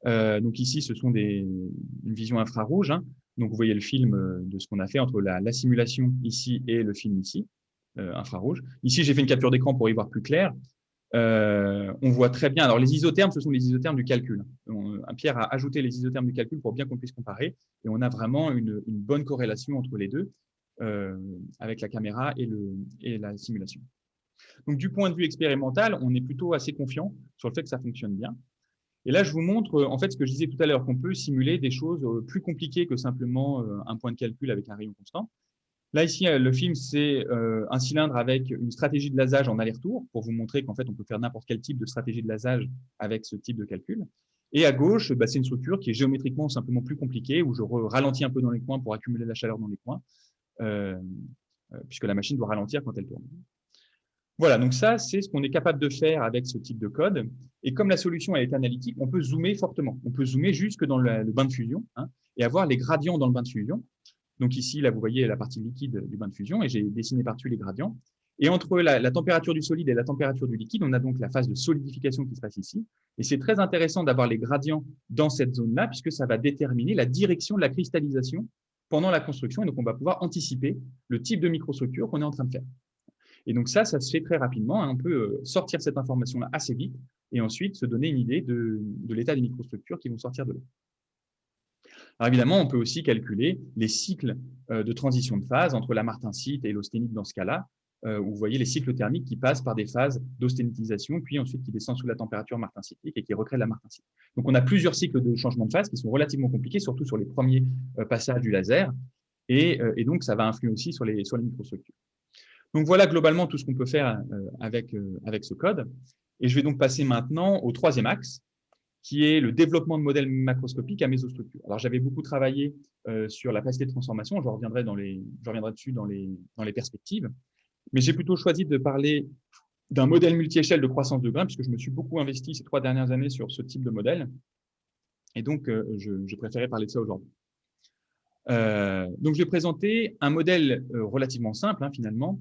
Donc ici, ce sont une vision infrarouge, hein. Donc vous voyez le film de ce qu'on a fait entre la simulation ici et le film ici, infrarouge. Ici, j'ai fait une capture d'écran pour y voir plus clair. On voit très bien. Alors, les isothermes, ce sont les isothermes du calcul. Pierre a ajouté les isothermes du calcul pour bien qu'on puisse comparer. Et on a vraiment une bonne corrélation entre les deux avec la caméra et la simulation. Donc, du point de vue expérimental, on est plutôt assez confiant sur le fait que ça fonctionne bien. Et là, je vous montre en fait ce que je disais tout à l'heure, qu'on peut simuler des choses plus compliquées que simplement un point de calcul avec un rayon constant. Là, ici, le film, c'est un cylindre avec une stratégie de lasage en aller-retour pour vous montrer qu'en fait, on peut faire n'importe quel type de stratégie de lasage avec ce type de calcul. Et à gauche, c'est une structure qui est géométriquement simplement plus compliquée, où je ralentis un peu dans les coins pour accumuler la chaleur dans les coins, puisque la machine doit ralentir quand elle tourne. Voilà, donc ça, c'est ce qu'on est capable de faire avec ce type de code. Et comme la solution elle est analytique, on peut zoomer fortement. On peut zoomer jusque dans le bain de fusion, hein, et avoir les gradients dans le bain de fusion. Donc ici, là, vous voyez la partie liquide du bain de fusion et j'ai dessiné par-dessus les gradients. Et entre la température du solide et la température du liquide, on a donc la phase de solidification qui se passe ici. Et c'est très intéressant d'avoir les gradients dans cette zone-là, puisque ça va déterminer la direction de la cristallisation pendant la construction. Et donc, on va pouvoir anticiper le type de microstructure qu'on est en train de faire. Et donc ça se fait très rapidement, hein. On peut sortir cette information-là assez vite et ensuite se donner une idée de l'état des microstructures qui vont sortir de là. Alors évidemment, on peut aussi calculer les cycles de transition de phase entre la martensite et l'austénite dans ce cas-là, où vous voyez les cycles thermiques qui passent par des phases d'austénitisation, puis ensuite qui descendent sous la température martensitique et qui recréent la martensite. Donc on a plusieurs cycles de changement de phase qui sont relativement compliqués, surtout sur les premiers passages du laser, et donc ça va influer aussi sur les microstructures. Donc voilà globalement tout ce qu'on peut faire avec ce code. Et je vais donc passer maintenant au troisième axe, qui est le développement de modèles macroscopiques à mésostructure. Alors, j'avais beaucoup travaillé sur la capacité de transformation, je reviendrai dessus dans les perspectives, mais j'ai plutôt choisi de parler d'un modèle multi-échelle de croissance de grains, puisque je me suis beaucoup investi ces 3 dernières années sur ce type de modèle, et donc je préférais parler de ça aujourd'hui. Donc, je vais présenter un modèle relativement simple, hein, finalement,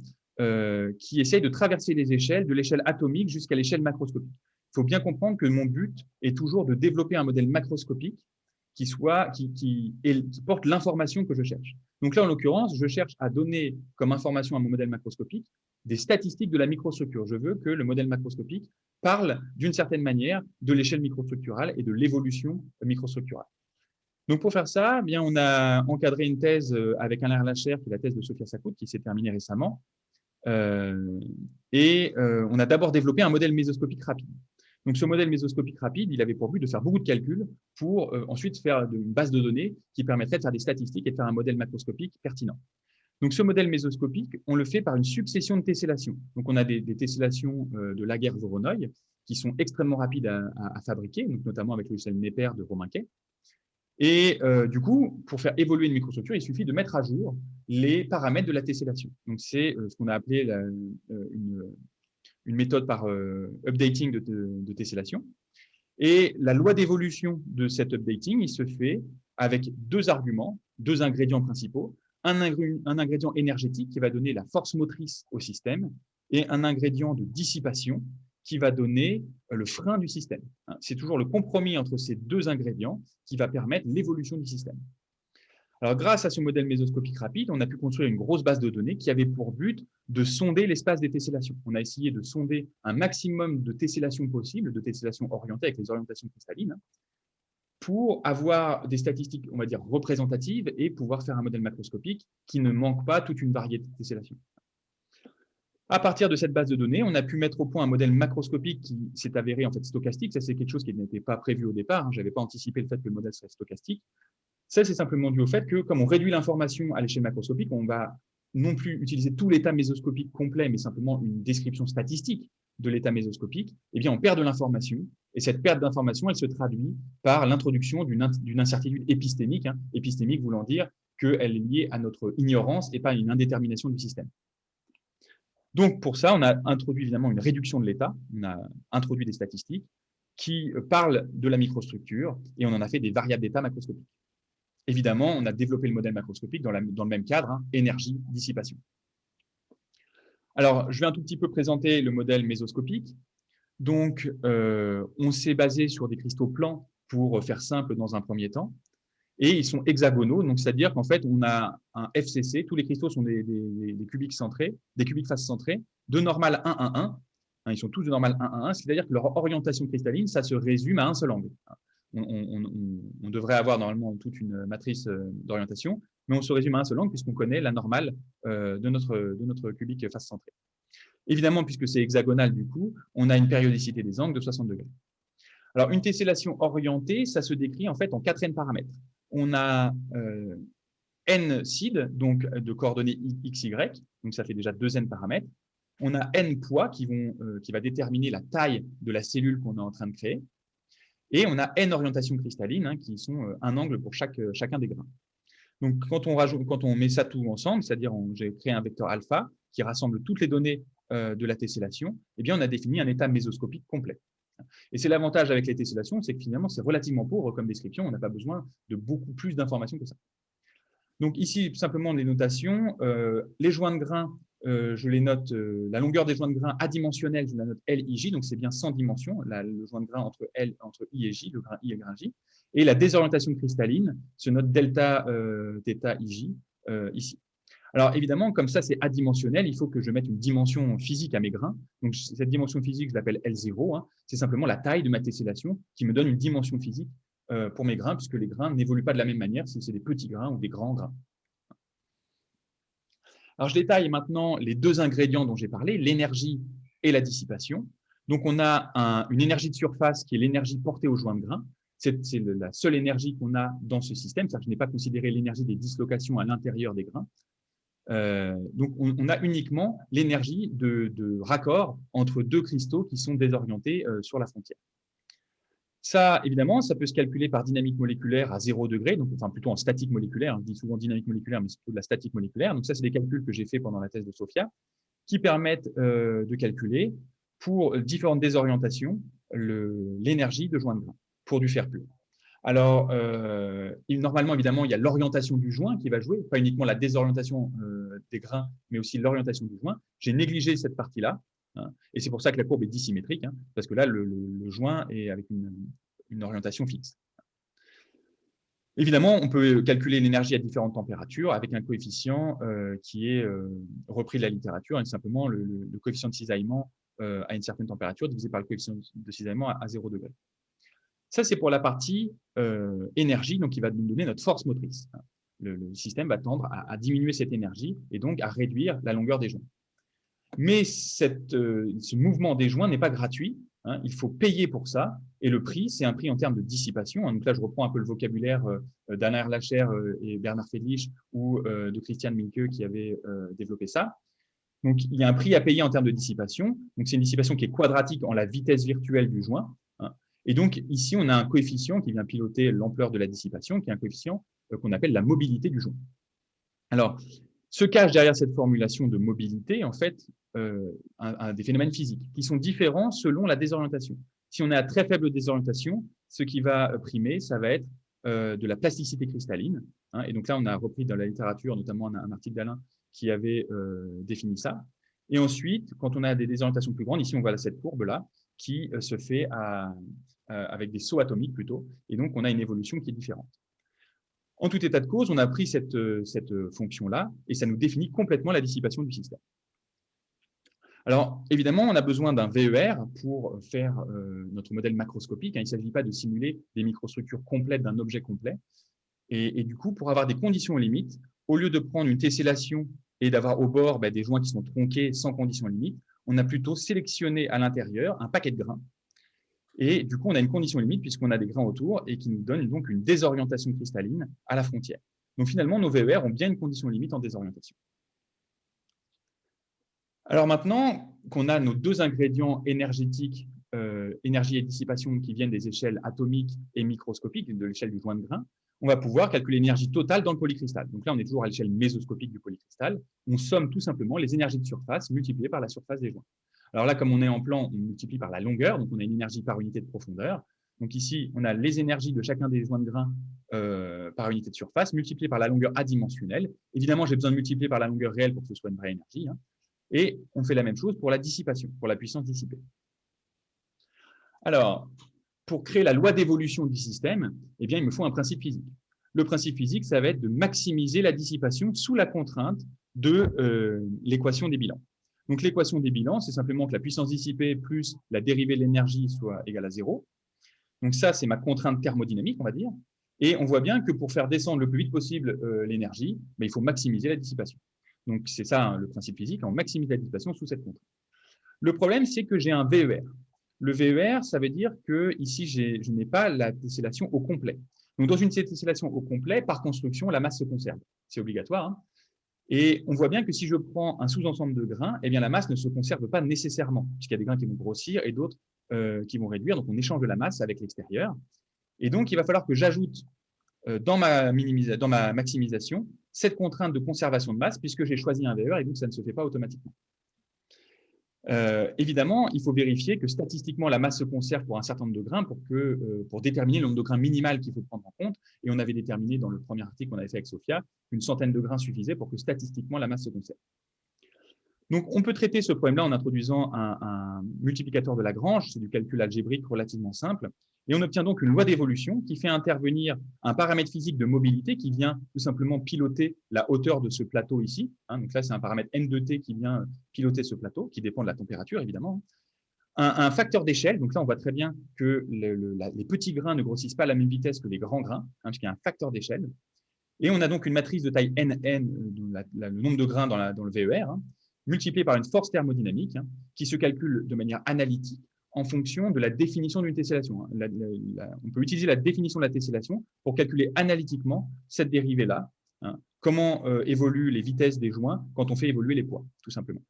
qui essaye de traverser les échelles, de l'échelle atomique jusqu'à l'échelle macroscopique. Il faut bien comprendre que mon but est toujours de développer un modèle macroscopique qui porte l'information que je cherche. Donc là, en l'occurrence, je cherche à donner comme information à mon modèle macroscopique des statistiques de la microstructure. Je veux que le modèle macroscopique parle d'une certaine manière de l'échelle microstructurale et de l'évolution microstructurale. Donc pour faire ça, eh bien, on a encadré une thèse avec Alain Lacher, qui est la thèse de Sophia Sakhout, qui s'est terminée récemment, On a d'abord développé un modèle mésoscopique rapide. Donc, ce modèle mésoscopique rapide, il avait pour but de faire beaucoup de calculs pour ensuite faire une base de données qui permettrait de faire des statistiques et de faire un modèle macroscopique pertinent. Donc, ce modèle mésoscopique, on le fait par une succession de tessellations. Donc, on a des tessellations de Laguerre-Voronoi qui sont extrêmement rapides à fabriquer, donc notamment avec le logiciel Neper de Romainquet. Et du coup, pour faire évoluer une microstructure, il suffit de mettre à jour les paramètres de la tessellation. Donc, c'est ce qu'on a appelé une méthode par updating de tessellation. Et la loi d'évolution de cet updating, il se fait avec deux arguments, deux ingrédients principaux. Un ingrédient énergétique qui va donner la force motrice au système et un ingrédient de dissipation qui va donner le frein du système. C'est toujours le compromis entre ces deux ingrédients qui va permettre l'évolution du système. Alors, grâce à ce modèle mésoscopique rapide, on a pu construire une grosse base de données qui avait pour but de sonder l'espace des tessellations. On a essayé de sonder un maximum de tessellations possibles, de tessellations orientées avec les orientations cristallines, pour avoir des statistiques, on va dire, représentatives et pouvoir faire un modèle macroscopique qui ne manque pas toute une variété de tessellations. À partir de cette base de données, on a pu mettre au point un modèle macroscopique qui s'est avéré en fait stochastique. Ça, c'est quelque chose qui n'était pas prévu au départ. Je n'avais pas anticipé le fait que le modèle serait stochastique. Ça, c'est simplement dû au fait que, comme on réduit l'information à l'échelle macroscopique, on va non plus utiliser tout l'état mésoscopique complet, mais simplement une description statistique de l'état mésoscopique. Eh bien, on perd de l'information. Et cette perte d'information, elle se traduit par l'introduction d'une incertitude épistémique. Épistémique voulant dire qu'elle est liée à notre ignorance et pas à une indétermination du système. Donc, pour ça, on a introduit évidemment une réduction de l'état, on a introduit des statistiques qui parlent de la microstructure et on en a fait des variables d'état macroscopiques. Évidemment, on a développé le modèle macroscopique dans le même cadre, énergie, dissipation. Alors, je vais un tout petit peu présenter le modèle mésoscopique. Donc, on s'est basé sur des cristaux plans pour faire simple dans un premier temps. Et ils sont hexagonaux, donc c'est-à-dire qu'en fait, on a un FCC, tous les cristaux sont des cubiques centrés, des cubiques face centrés, de normal 1, 1, 1. Ils sont tous de normal 1, 1, 1, c'est-à-dire que leur orientation cristalline, ça se résume à un seul angle. On devrait avoir normalement toute une matrice d'orientation, mais on se résume à un seul angle puisqu'on connaît la normale de notre cubique face centré. Évidemment, puisque c'est hexagonal du coup, on a une périodicité des angles de 60 degrés. Alors, une tessellation orientée, ça se décrit en fait en 4 n paramètres. On a n seed, donc de coordonnées x, y, donc ça fait déjà 2 n paramètres. On a n poids qui va déterminer la taille de la cellule qu'on est en train de créer. Et on a n orientations cristallines, qui sont un angle pour chacun des grains. Donc, quand on met ça tout ensemble, c'est-à-dire j'ai créé un vecteur alpha qui rassemble toutes les données de la tessellation, eh bien, on a défini un état mésoscopique complet. Et c'est l'avantage avec les tessellations, c'est que finalement, c'est relativement pauvre comme description. On n'a pas besoin de beaucoup plus d'informations que ça. Donc ici, simplement les notations. Les joints de grains, je les note, la longueur des joints de grains adimensionnelle, je la note LIJ, donc c'est bien sans dimension, le joint de grain entre I et J, le grain I et le grain J. Et la désorientation cristalline se note delta θ IJ ici. Alors évidemment, comme ça c'est adimensionnel, il faut que je mette une dimension physique à mes grains. Donc cette dimension physique, je l'appelle L0. C'est simplement la taille de ma tessellation qui me donne une dimension physique pour mes grains, puisque les grains n'évoluent pas de la même manière si c'est des petits grains ou des grands grains. Alors je détaille maintenant les deux ingrédients dont j'ai parlé, l'énergie et la dissipation. Donc on a une énergie de surface qui est l'énergie portée au joint de grain. C'est la seule énergie qu'on a dans ce système, c'est-à-dire que je n'ai pas considéré l'énergie des dislocations à l'intérieur des grains. Donc, on a uniquement l'énergie de raccord entre deux cristaux qui sont désorientés sur la frontière. Ça, évidemment, ça peut se calculer par dynamique moléculaire à 0 degré, donc enfin plutôt en statique moléculaire. Je dis souvent dynamique moléculaire, mais c'est plutôt de la statique moléculaire. Donc ça, c'est des calculs que j'ai fait pendant la thèse de Sophia, qui permettent de calculer pour différentes désorientations l'énergie de joint de grain pour du fer pur. Alors, normalement, évidemment, il y a l'orientation du joint qui va jouer, pas uniquement la désorientation des grains, mais aussi l'orientation du joint. J'ai négligé cette partie-là, et c'est pour ça que la courbe est dissymétrique, parce que là, le joint est avec une orientation fixe. Évidemment, on peut calculer l'énergie à différentes températures avec un coefficient qui est repris de la littérature, et simplement le coefficient de cisaillement à une certaine température divisé par le coefficient de cisaillement à 0 degré. Ça, c'est pour la partie énergie, donc qui va nous donner notre force motrice. Le système va tendre à diminuer cette énergie et donc à réduire la longueur des joints. Mais ce mouvement des joints n'est pas gratuit. Hein, il faut payer pour ça. Et le prix, c'est un prix en termes de dissipation. Hein, donc là, je reprends un peu le vocabulaire d'Anna Erlacher et Bernard Friedrich ou de Christian Minke qui avait développé ça. Donc, il y a un prix à payer en termes de dissipation. Donc, c'est une dissipation qui est quadratique en la vitesse virtuelle du joint. Hein. Et donc, ici, on a un coefficient qui vient piloter l'ampleur de la dissipation, qui est un coefficient qu'on appelle la mobilité du joint. Alors, se cache derrière cette formulation de mobilité, en fait, des phénomènes physiques qui sont différents selon la désorientation. Si on est à très faible désorientation, ce qui va primer, ça va être de la plasticité cristalline. Hein, et donc là, on a repris dans la littérature, notamment un article d'Alain qui avait défini ça. Et ensuite, quand on a des désorientations plus grandes, ici, on voit cette courbe-là qui se fait avec des sauts atomiques plutôt. Et donc, on a une évolution qui est différente. En tout état de cause, on a pris cette fonction-là et ça nous définit complètement la dissipation du système. Alors, évidemment, on a besoin d'un VER pour faire notre modèle macroscopique. Hein. Il ne s'agit pas de simuler des microstructures complètes d'un objet complet. Et du coup, pour avoir des conditions limites, au lieu de prendre une tessellation et d'avoir au bord des joints qui sont tronqués sans conditions limites, on a plutôt sélectionné à l'intérieur un paquet de grains. Et du coup, on a une condition limite puisqu'on a des grains autour et qui nous donne donc une désorientation cristalline à la frontière. Donc finalement, nos VER ont bien une condition limite en désorientation. Alors maintenant qu'on a nos deux ingrédients énergétiques, énergie et dissipation, qui viennent des échelles atomiques et microscopiques, de l'échelle du joint de grain, on va pouvoir calculer l'énergie totale dans le polycristal. Donc là, on est toujours à l'échelle mésoscopique du polycristal. On somme tout simplement les énergies de surface multipliées par la surface des joints. Alors là, comme on est en plan, on multiplie par la longueur, donc on a une énergie par unité de profondeur. Donc ici, on a les énergies de chacun des joints de grain par unité de surface, multipliées par la longueur adimensionnelle. Évidemment, j'ai besoin de multiplier par la longueur réelle pour que ce soit une vraie énergie. Hein. Et on fait la même chose pour la dissipation, pour la puissance dissipée. Alors, pour créer la loi d'évolution du système, eh bien, il me faut un principe physique. Le principe physique, ça va être de maximiser la dissipation sous la contrainte de l'équation des bilans. Donc, l'équation des bilans, c'est simplement que la puissance dissipée plus la dérivée de l'énergie soit égale à 0. Donc, ça, c'est ma contrainte thermodynamique, on va dire. Et on voit bien que pour faire descendre le plus vite possible l'énergie, il faut maximiser la dissipation. Donc, c'est ça hein, le principe physique, on maximise la dissipation sous cette contrainte. Le problème, c'est que j'ai un VER. Le VER, ça veut dire que ici, je n'ai pas la tessellation au complet. Donc, dans une tessellation au complet, par construction, la masse se conserve. C'est obligatoire. Hein. Et on voit bien que si je prends un sous-ensemble de grains, eh bien, la masse ne se conserve pas nécessairement, puisqu'il y a des grains qui vont grossir et d'autres qui vont réduire. Donc, on échange de la masse avec l'extérieur. Et donc, il va falloir que j'ajoute dans ma maximisation cette contrainte de conservation de masse, puisque j'ai choisi un VER et donc ça ne se fait pas automatiquement. Évidemment, il faut vérifier que statistiquement, la masse se conserve pour un certain nombre de grains pour déterminer le nombre de grains minimal qu'il faut prendre en compte. Et on avait déterminé dans le premier article qu'on avait fait avec Sophia, une centaine de grains suffisait pour que statistiquement, la masse se conserve. Donc, on peut traiter ce problème-là en introduisant un multiplicateur de Lagrange, c'est du calcul algébrique relativement simple, et on obtient donc une loi d'évolution qui fait intervenir un paramètre physique de mobilité qui vient tout simplement piloter la hauteur de ce plateau ici. Hein, donc là, c'est un paramètre n de t qui vient piloter ce plateau, qui dépend de la température, évidemment. Un facteur d'échelle, donc là, on voit très bien que les petits grains ne grossissent pas à la même vitesse que les grands grains, hein, puisqu'il y a un facteur d'échelle. Et on a donc une matrice de taille nn, le nombre de grains dans le VER, hein, multiplié par une force thermodynamique hein, qui se calcule de manière analytique en fonction de la définition d'une tessellation. On peut utiliser la définition de la tessellation pour calculer analytiquement cette dérivée-là, hein, comment évoluent les vitesses des joints quand on fait évoluer les poids, tout simplement.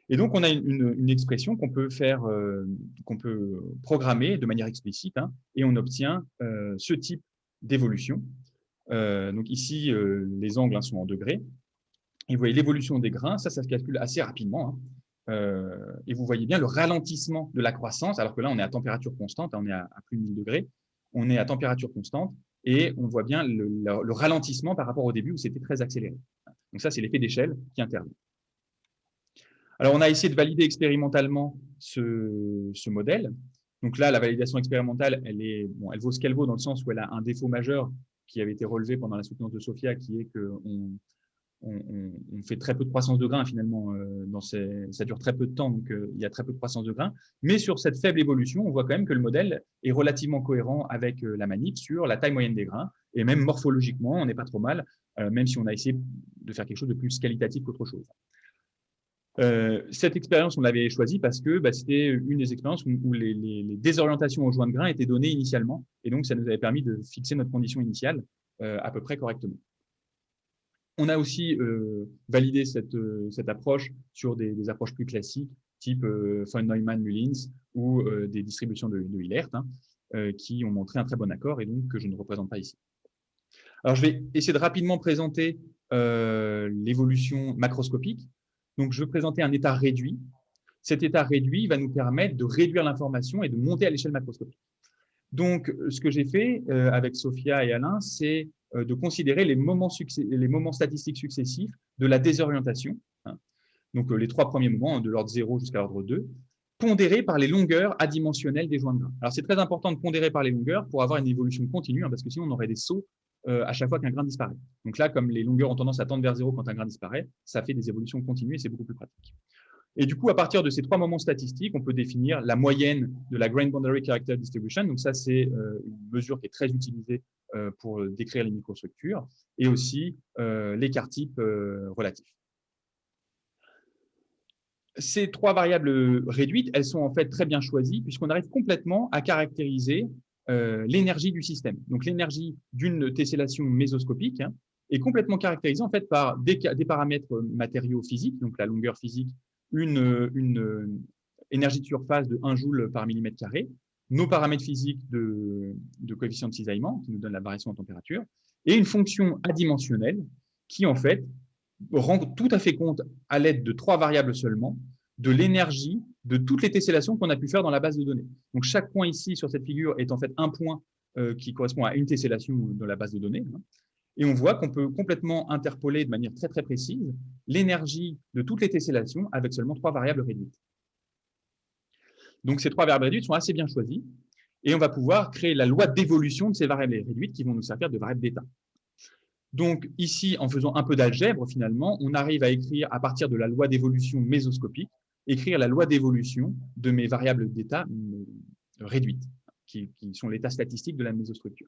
Et donc, on a une expression qu'on peut programmer de manière explicite, hein, et on obtient ce type d'évolution. Donc ici, les angles sont en degrés. Et vous voyez l'évolution des grains, ça se calcule assez rapidement. Hein. Et vous voyez bien le ralentissement de la croissance, alors que là, on est à température constante, on est à plus de 1000 degrés, on est à température constante, et on voit bien le ralentissement par rapport au début où c'était très accéléré. Donc ça, c'est l'effet d'échelle qui intervient. Alors, on a essayé de valider expérimentalement ce modèle. Donc là, la validation expérimentale, elle vaut ce qu'elle vaut dans le sens où elle a un défaut majeur qui avait été relevé pendant la soutenance de Sophia, qui est qu'on on fait très peu de croissance de grains finalement, ça dure très peu de temps, donc il y a très peu de croissance de grains. Mais sur cette faible évolution, on voit quand même que le modèle est relativement cohérent avec la manip sur la taille moyenne des grains, et même morphologiquement, on n'est pas trop mal, même si on a essayé de faire quelque chose de plus qualitatif qu'autre chose. Cette expérience, on l'avait choisie parce que c'était une des expériences où les désorientations au joint de grain étaient données initialement. Et donc, ça nous avait permis de fixer notre condition initiale à peu près correctement. On a aussi validé cette approche sur des approches plus classiques, type von Neumann-Mullins ou des distributions de Hilert, qui ont montré un très bon accord et donc que je ne représente pas ici. Alors, je vais essayer de rapidement présenter l'évolution macroscopique. Donc, je vais présenter un état réduit. Cet état réduit va nous permettre de réduire l'information et de monter à l'échelle macroscopique. Donc, ce que j'ai fait avec Sophia et Alain, c'est de considérer les moments statistiques successifs de la désorientation. Donc, les 3 premiers moments, de l'ordre 0 jusqu'à l'ordre 2, pondérés par les longueurs adimensionnelles des joints de grain. Alors, c'est très important de pondérer par les longueurs pour avoir une évolution continue, parce que sinon, on aurait des sauts à chaque fois qu'un grain disparaît. Donc là, comme les longueurs ont tendance à tendre vers 0 quand un grain disparaît, ça fait des évolutions continues et c'est beaucoup plus pratique. Et du coup, à partir de ces 3 moments statistiques, on peut définir la moyenne de la Grain Boundary Character Distribution. Donc ça, c'est une mesure qui est très utilisée pour décrire les microstructures, et aussi l'écart type relatif. Ces 3 variables réduites, elles sont en fait très bien choisies puisqu'on arrive complètement à caractériser l'énergie du système. Donc l'énergie d'une tessellation mésoscopique est complètement caractérisée en fait par des paramètres matériaux physiques, donc la longueur physique, une énergie de surface de 1 joule par millimètre carré, nos paramètres physiques de coefficient de cisaillement qui nous donne la variation en température, et une fonction adimensionnelle qui en fait rend tout à fait compte, à l'aide de 3 variables seulement, de l'énergie de toutes les tessellations qu'on a pu faire dans la base de données. Donc, chaque point ici sur cette figure est en fait un point qui correspond à une tessellation dans la base de données. Et on voit qu'on peut complètement interpoler de manière très, très précise l'énergie de toutes les tessellations avec seulement 3 variables réduites. Donc, ces 3 variables réduites sont assez bien choisies et on va pouvoir créer la loi d'évolution de ces variables réduites qui vont nous servir de variables d'état. Donc ici, en faisant un peu d'algèbre, finalement, on arrive à écrire à partir de la loi d'évolution mésoscopique, écrire la loi d'évolution de mes variables d'état réduites, qui sont l'état statistique de la mésostructure.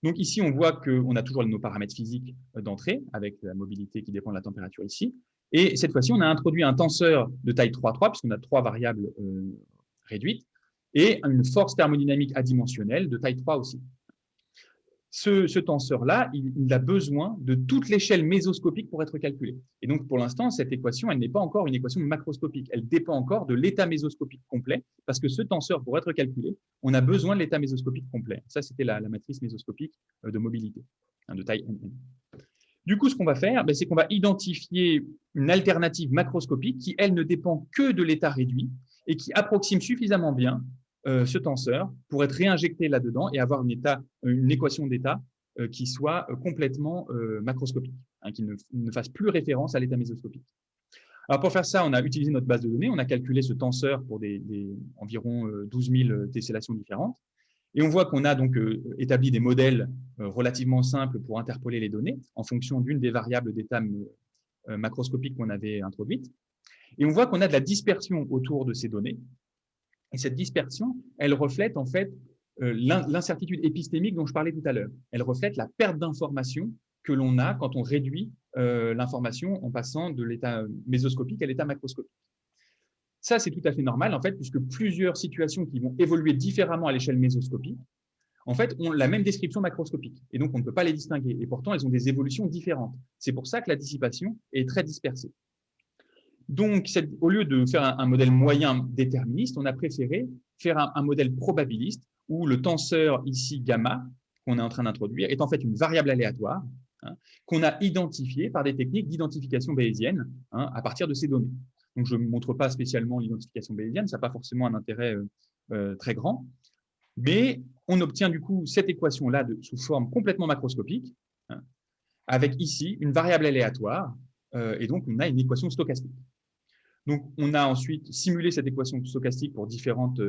Donc ici, on voit qu'on a toujours nos paramètres physiques d'entrée, avec la mobilité qui dépend de la température ici. Et cette fois-ci, on a introduit un tenseur de taille 3,3, puisqu'on a 3 variables réduites, et une force thermodynamique adimensionnelle de taille 3 aussi. Ce tenseur-là, il a besoin de toute l'échelle mésoscopique pour être calculé. Et donc, pour l'instant, cette équation, elle n'est pas encore une équation macroscopique. Elle dépend encore de l'état mésoscopique complet, parce que ce tenseur, pour être calculé, on a besoin de l'état mésoscopique complet. Ça, c'était la matrice mésoscopique de mobilité, de taille NN. Du coup, ce qu'on va faire, c'est qu'on va identifier une alternative macroscopique qui, elle, ne dépend que de l'état réduit et qui approxime suffisamment bien ce tenseur pour être réinjecté là-dedans et avoir une équation d'état qui soit complètement macroscopique, qui ne fasse plus référence à l'état mésoscopique. Alors pour faire ça, on a utilisé notre base de données, on a calculé ce tenseur pour environ 12 000 tessellations différentes, et on voit qu'on a donc établi des modèles relativement simples pour interpoler les données en fonction d'une des variables d'état macroscopiques qu'on avait introduites, et on voit qu'on a de la dispersion autour de ces données. Et cette dispersion, elle reflète en fait l'incertitude épistémique dont je parlais tout à l'heure. Elle reflète la perte d'information que l'on a quand on réduit l'information en passant de l'état mésoscopique à l'état macroscopique. Ça, c'est tout à fait normal, en fait, puisque plusieurs situations qui vont évoluer différemment à l'échelle mésoscopique, en fait, ont la même description macroscopique. Et donc, on ne peut pas les distinguer. Et pourtant, elles ont des évolutions différentes. C'est pour ça que la dissipation est très dispersée. Donc, au lieu de faire un modèle moyen déterministe, on a préféré faire un modèle probabiliste où le tenseur ici gamma qu'on est en train d'introduire est en fait une variable aléatoire qu'on a identifiée par des techniques d'identification bayésienne à partir de ces données. Donc, je ne montre pas spécialement l'identification bayésienne, ça n'a pas forcément un intérêt très grand, mais on obtient du coup cette équation-là sous forme complètement macroscopique avec ici une variable aléatoire et donc on a une équation stochastique. Donc, on a ensuite simulé cette équation stochastique pour différentes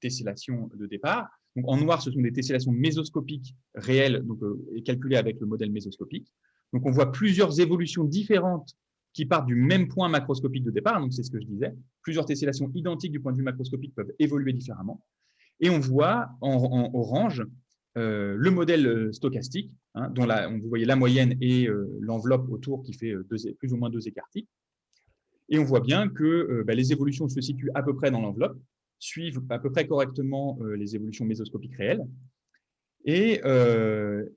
tessellations de départ. Donc, en noir, ce sont des tessellations mésoscopiques réelles, donc calculées avec le modèle mésoscopique. Donc, on voit plusieurs évolutions différentes qui partent du même point macroscopique de départ. Donc, c'est ce que je disais. Plusieurs tessellations identiques du point de vue macroscopique peuvent évoluer différemment. Et on voit en orange le modèle stochastique, dont vous voyez la moyenne et l'enveloppe autour qui fait plus ou moins 2 écarts types. Et on voit bien que les évolutions se situent à peu près dans l'enveloppe, suivent à peu près correctement les évolutions mésoscopiques réelles. Et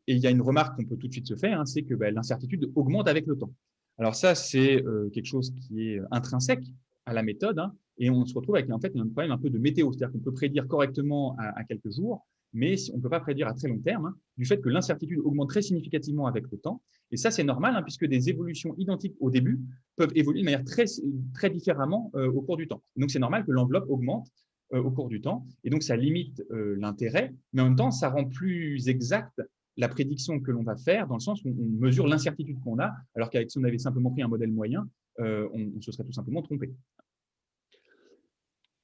il y a une remarque qu'on peut tout de suite se faire, hein, c'est que l'incertitude augmente avec le temps. Alors ça, c'est quelque chose qui est intrinsèque à la méthode, hein, et on se retrouve avec en fait un problème un peu de météo, c'est-à-dire qu'on peut prédire correctement à quelques jours, mais on ne peut pas prédire à très long terme, hein, du fait que l'incertitude augmente très significativement avec le temps. Et ça, c'est normal, hein, puisque des évolutions identiques au début peuvent évoluer de manière très, très différemment au cours du temps. Donc c'est normal que l'enveloppe augmente au cours du temps. Et donc, ça limite l'intérêt, mais en même temps, ça rend plus exact la prédiction que l'on va faire, dans le sens où on mesure l'incertitude qu'on a, alors qu'avec si on avait simplement pris un modèle moyen, on se serait tout simplement trompé.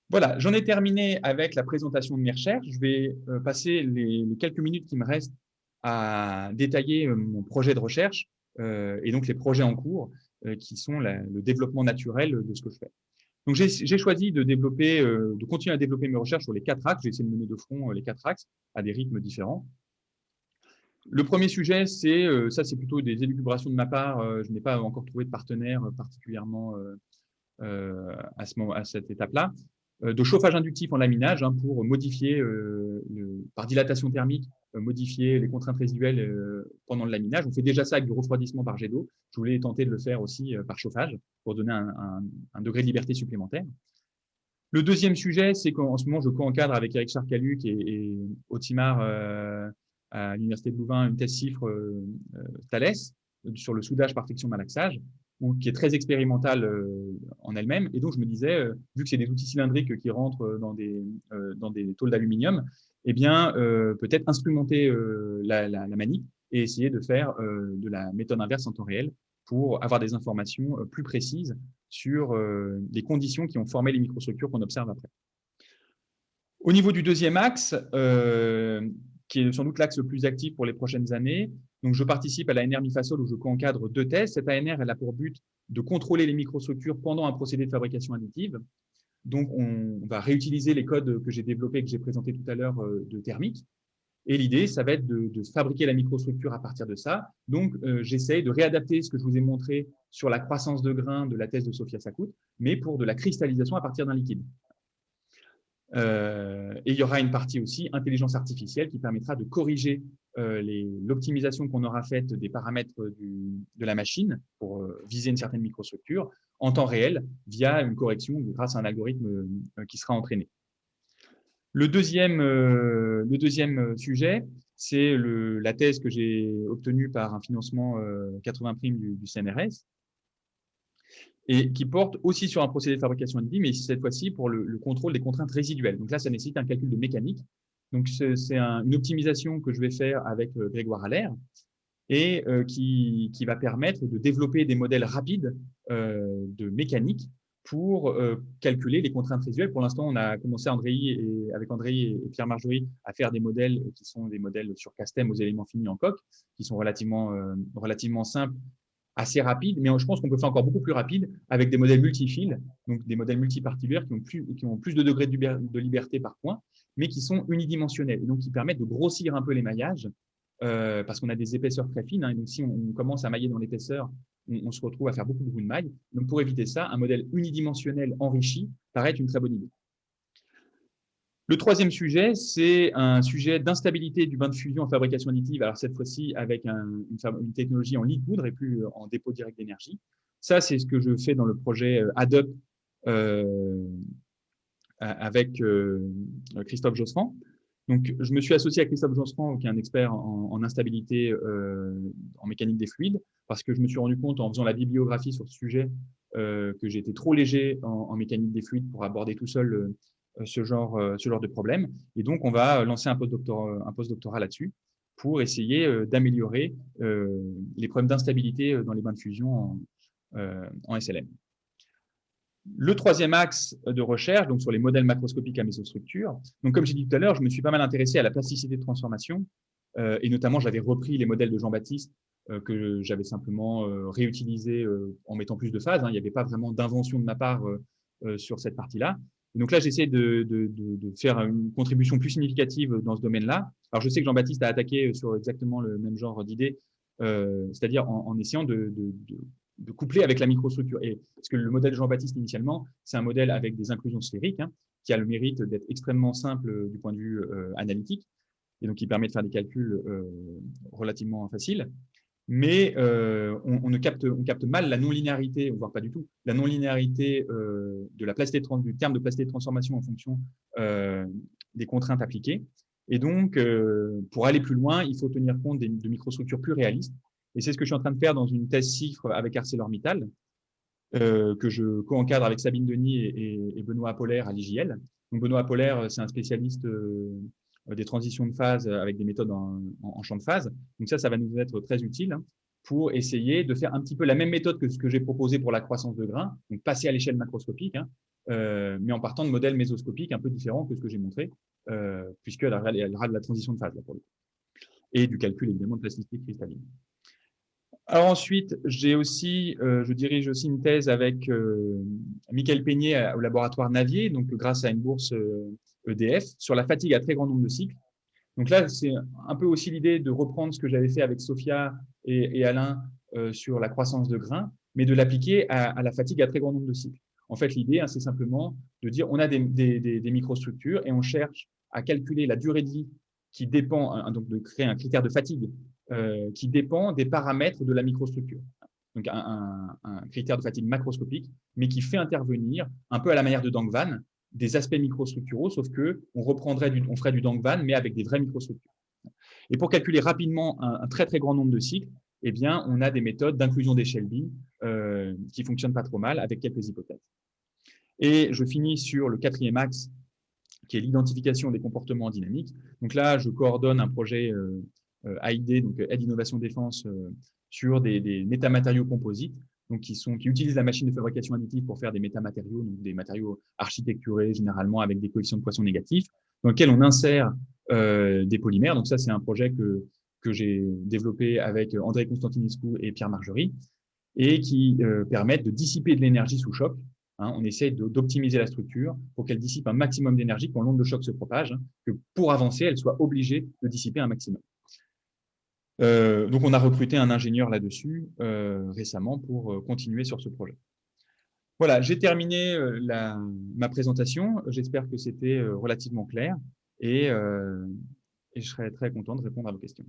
Voilà, j'en ai terminé avec la présentation de mes recherches. Je vais passer les quelques minutes qui me restent à détailler mon projet de recherche et donc les projets en cours qui sont le développement naturel de ce que je fais. Donc, j'ai choisi de continuer à développer mes recherches sur les 4 axes. J'ai essayé de mener de front les 4 axes à des rythmes différents. Le premier sujet, ça c'est plutôt des élucubrations de ma part. Je n'ai pas encore trouvé de partenaire particulièrement à cette étape-là. De chauffage inductif en laminage, hein, pour modifier, par dilatation thermique, modifier les contraintes résiduelles pendant le laminage. On fait déjà ça avec du refroidissement par jet d'eau. Je voulais tenter de le faire aussi par chauffage pour donner un degré de liberté supplémentaire. Le deuxième sujet, c'est qu'en ce moment, je co-encadre avec Eric Charcaluc et Otimar à l'Université de Louvain une thèse CIFRE Thales sur le soudage par friction malaxage, qui est très expérimentale en elle-même. Et donc, je me disais, vu que c'est des outils cylindriques qui rentrent dans des tôles d'aluminium, eh bien, peut-être instrumenter la manique et essayer de faire de la méthode inverse en temps réel pour avoir des informations plus précises sur les conditions qui ont formé les microstructures qu'on observe après. Au niveau du deuxième axe, qui est sans doute l'axe le plus actif pour les prochaines années, donc je participe à l'ANR Mifasol où je co-encadre 2 thèses. Cette ANR, elle a pour but de contrôler les microstructures pendant un procédé de fabrication additive. Donc, on va réutiliser les codes que j'ai développés, que j'ai présentés tout à l'heure de thermique. Et l'idée, ça va être de fabriquer la microstructure à partir de ça. Donc, j'essaye de réadapter ce que je vous ai montré sur la croissance de grains de la thèse de Sophia Sakut, mais pour de la cristallisation à partir d'un liquide. Et il y aura une partie aussi intelligence artificielle qui permettra de corriger l'optimisation qu'on aura faite des paramètres de la machine pour viser une certaine microstructure en temps réel via une correction grâce à un algorithme qui sera entraîné. Le deuxième sujet, c'est la thèse que j'ai obtenue par un financement 80 primes du CNRS et qui porte aussi sur un procédé de fabrication additive, mais cette fois-ci pour le contrôle des contraintes résiduelles. Donc là, ça nécessite un calcul de mécanique. Donc c'est une optimisation que je vais faire avec Grégoire Allaire et qui va permettre de développer des modèles rapides de mécanique pour calculer les contraintes résiduelles. Pour l'instant, on a commencé avec Andrei et Pierre Marjorie à faire des modèles qui sont des modèles sur Castem aux éléments finis en coque, qui sont relativement simples, assez rapides, mais je pense qu'on peut faire encore beaucoup plus rapide avec des modèles multifiles, donc des modèles multiparticulaires qui ont plus de degrés de liberté par point, mais qui sont unidimensionnels, et donc qui permettent de grossir un peu les maillages, parce qu'on a des épaisseurs très fines, hein, et donc si on commence à mailler dans l'épaisseur, on se retrouve à faire beaucoup de mailles. Donc pour éviter ça, un modèle unidimensionnel enrichi paraît être une très bonne idée. Le troisième sujet, c'est un sujet d'instabilité du bain de fusion en fabrication additive, alors cette fois-ci avec une technologie en lit de poudre et plus en dépôt direct d'énergie. Ça, c'est ce que je fais dans le projet ADUP avec Christophe Josserand. Donc, je me suis associé à Christophe Josserand, qui est un expert en instabilité en mécanique des fluides, parce que je me suis rendu compte en faisant la bibliographie sur ce sujet que j'étais trop léger en mécanique des fluides pour aborder tout seul ce genre de problème. Et donc, on va lancer un postdoctorat là-dessus pour essayer d'améliorer les problèmes d'instabilité dans les bains de fusion en SLM. Le troisième axe de recherche, donc sur les modèles macroscopiques à mésostructure. Donc, comme j'ai dit tout à l'heure, je me suis pas mal intéressé à la plasticité de transformation et notamment, j'avais repris les modèles de Jean-Baptiste que j'avais simplement réutilisés en mettant plus de phases. Hein. Il n'y avait pas vraiment d'invention de ma part sur cette partie-là. Donc là, j'essaie de faire une contribution plus significative dans ce domaine-là. Alors, je sais que Jean-Baptiste a attaqué sur exactement le même genre d'idée, c'est-à-dire en essayant coupler avec la microstructure. Et parce que le modèle Jean-Baptiste, initialement, c'est un modèle avec des inclusions sphériques, hein, qui a le mérite d'être extrêmement simple du point de vue analytique, et donc qui permet de faire des calculs relativement faciles. Mais on capte mal la non-linéarité, voire pas du tout, la non-linéarité de la du terme de placité de transformation en fonction des contraintes appliquées. Et donc, pour aller plus loin, il faut tenir compte de microstructures plus réalistes. Et c'est ce que je suis en train de faire dans une thèse CIFRE avec ArcelorMittal, que je co-encadre avec Sabine Denis et Benoît Apollaire à l'IJL. Donc, Benoît Apollaire, c'est un spécialiste des transitions de phase avec des méthodes en champ de phase. Donc ça va nous être très utile pour essayer de faire un petit peu la même méthode que ce que j'ai proposé pour la croissance de grains, donc passer à l'échelle macroscopique, mais en partant de modèles mésoscopiques un peu différents que ce que j'ai montré, puisqu'elle aura de la transition de phase là, pour le coup. Et du calcul évidemment de plasticité cristalline. Alors ensuite, je dirige aussi une thèse avec Michael Peignet au laboratoire Navier, donc grâce à une bourse EDF, sur la fatigue à très grand nombre de cycles. Donc là, c'est un peu aussi l'idée de reprendre ce que j'avais fait avec Sophia et Alain sur la croissance de grains, mais de l'appliquer à la fatigue à très grand nombre de cycles. En fait, l'idée, c'est simplement de dire on a des microstructures et on cherche à calculer la durée de vie qui dépend, donc de créer un critère de fatigue qui dépend des paramètres de la microstructure. Donc un critère de fatigue macroscopique, mais qui fait intervenir, un peu à la manière de Dangvan, des aspects microstructuraux, sauf on ferait du Dangvan, mais avec des vraies microstructures. Et pour calculer rapidement un très très grand nombre de cycles, eh bien, on a des méthodes d'inclusion des Shelby qui fonctionnent pas trop mal, avec quelques hypothèses. Et je finis sur le quatrième axe, qui est l'identification des comportements dynamiques. Donc là, je coordonne un projet AID, donc Aide Innovation Défense, sur des métamatériaux composites, donc qui utilisent la machine de fabrication additive pour faire des métamatériaux, donc des matériaux architecturés, généralement avec des coefficients de Poisson négatifs, dans lesquels on insère des polymères. Donc ça, c'est un projet que j'ai développé avec André Constantinescu et Pierre Margerie, et qui permettent de dissiper de l'énergie sous choc. On essaie d'optimiser la structure pour qu'elle dissipe un maximum d'énergie quand l'onde de choc se propage, que pour avancer, elle soit obligée de dissiper un maximum. Donc, on a recruté un ingénieur là-dessus récemment pour continuer sur ce projet. Voilà, j'ai terminé ma présentation. J'espère que c'était relativement clair et je serai très content de répondre à vos questions.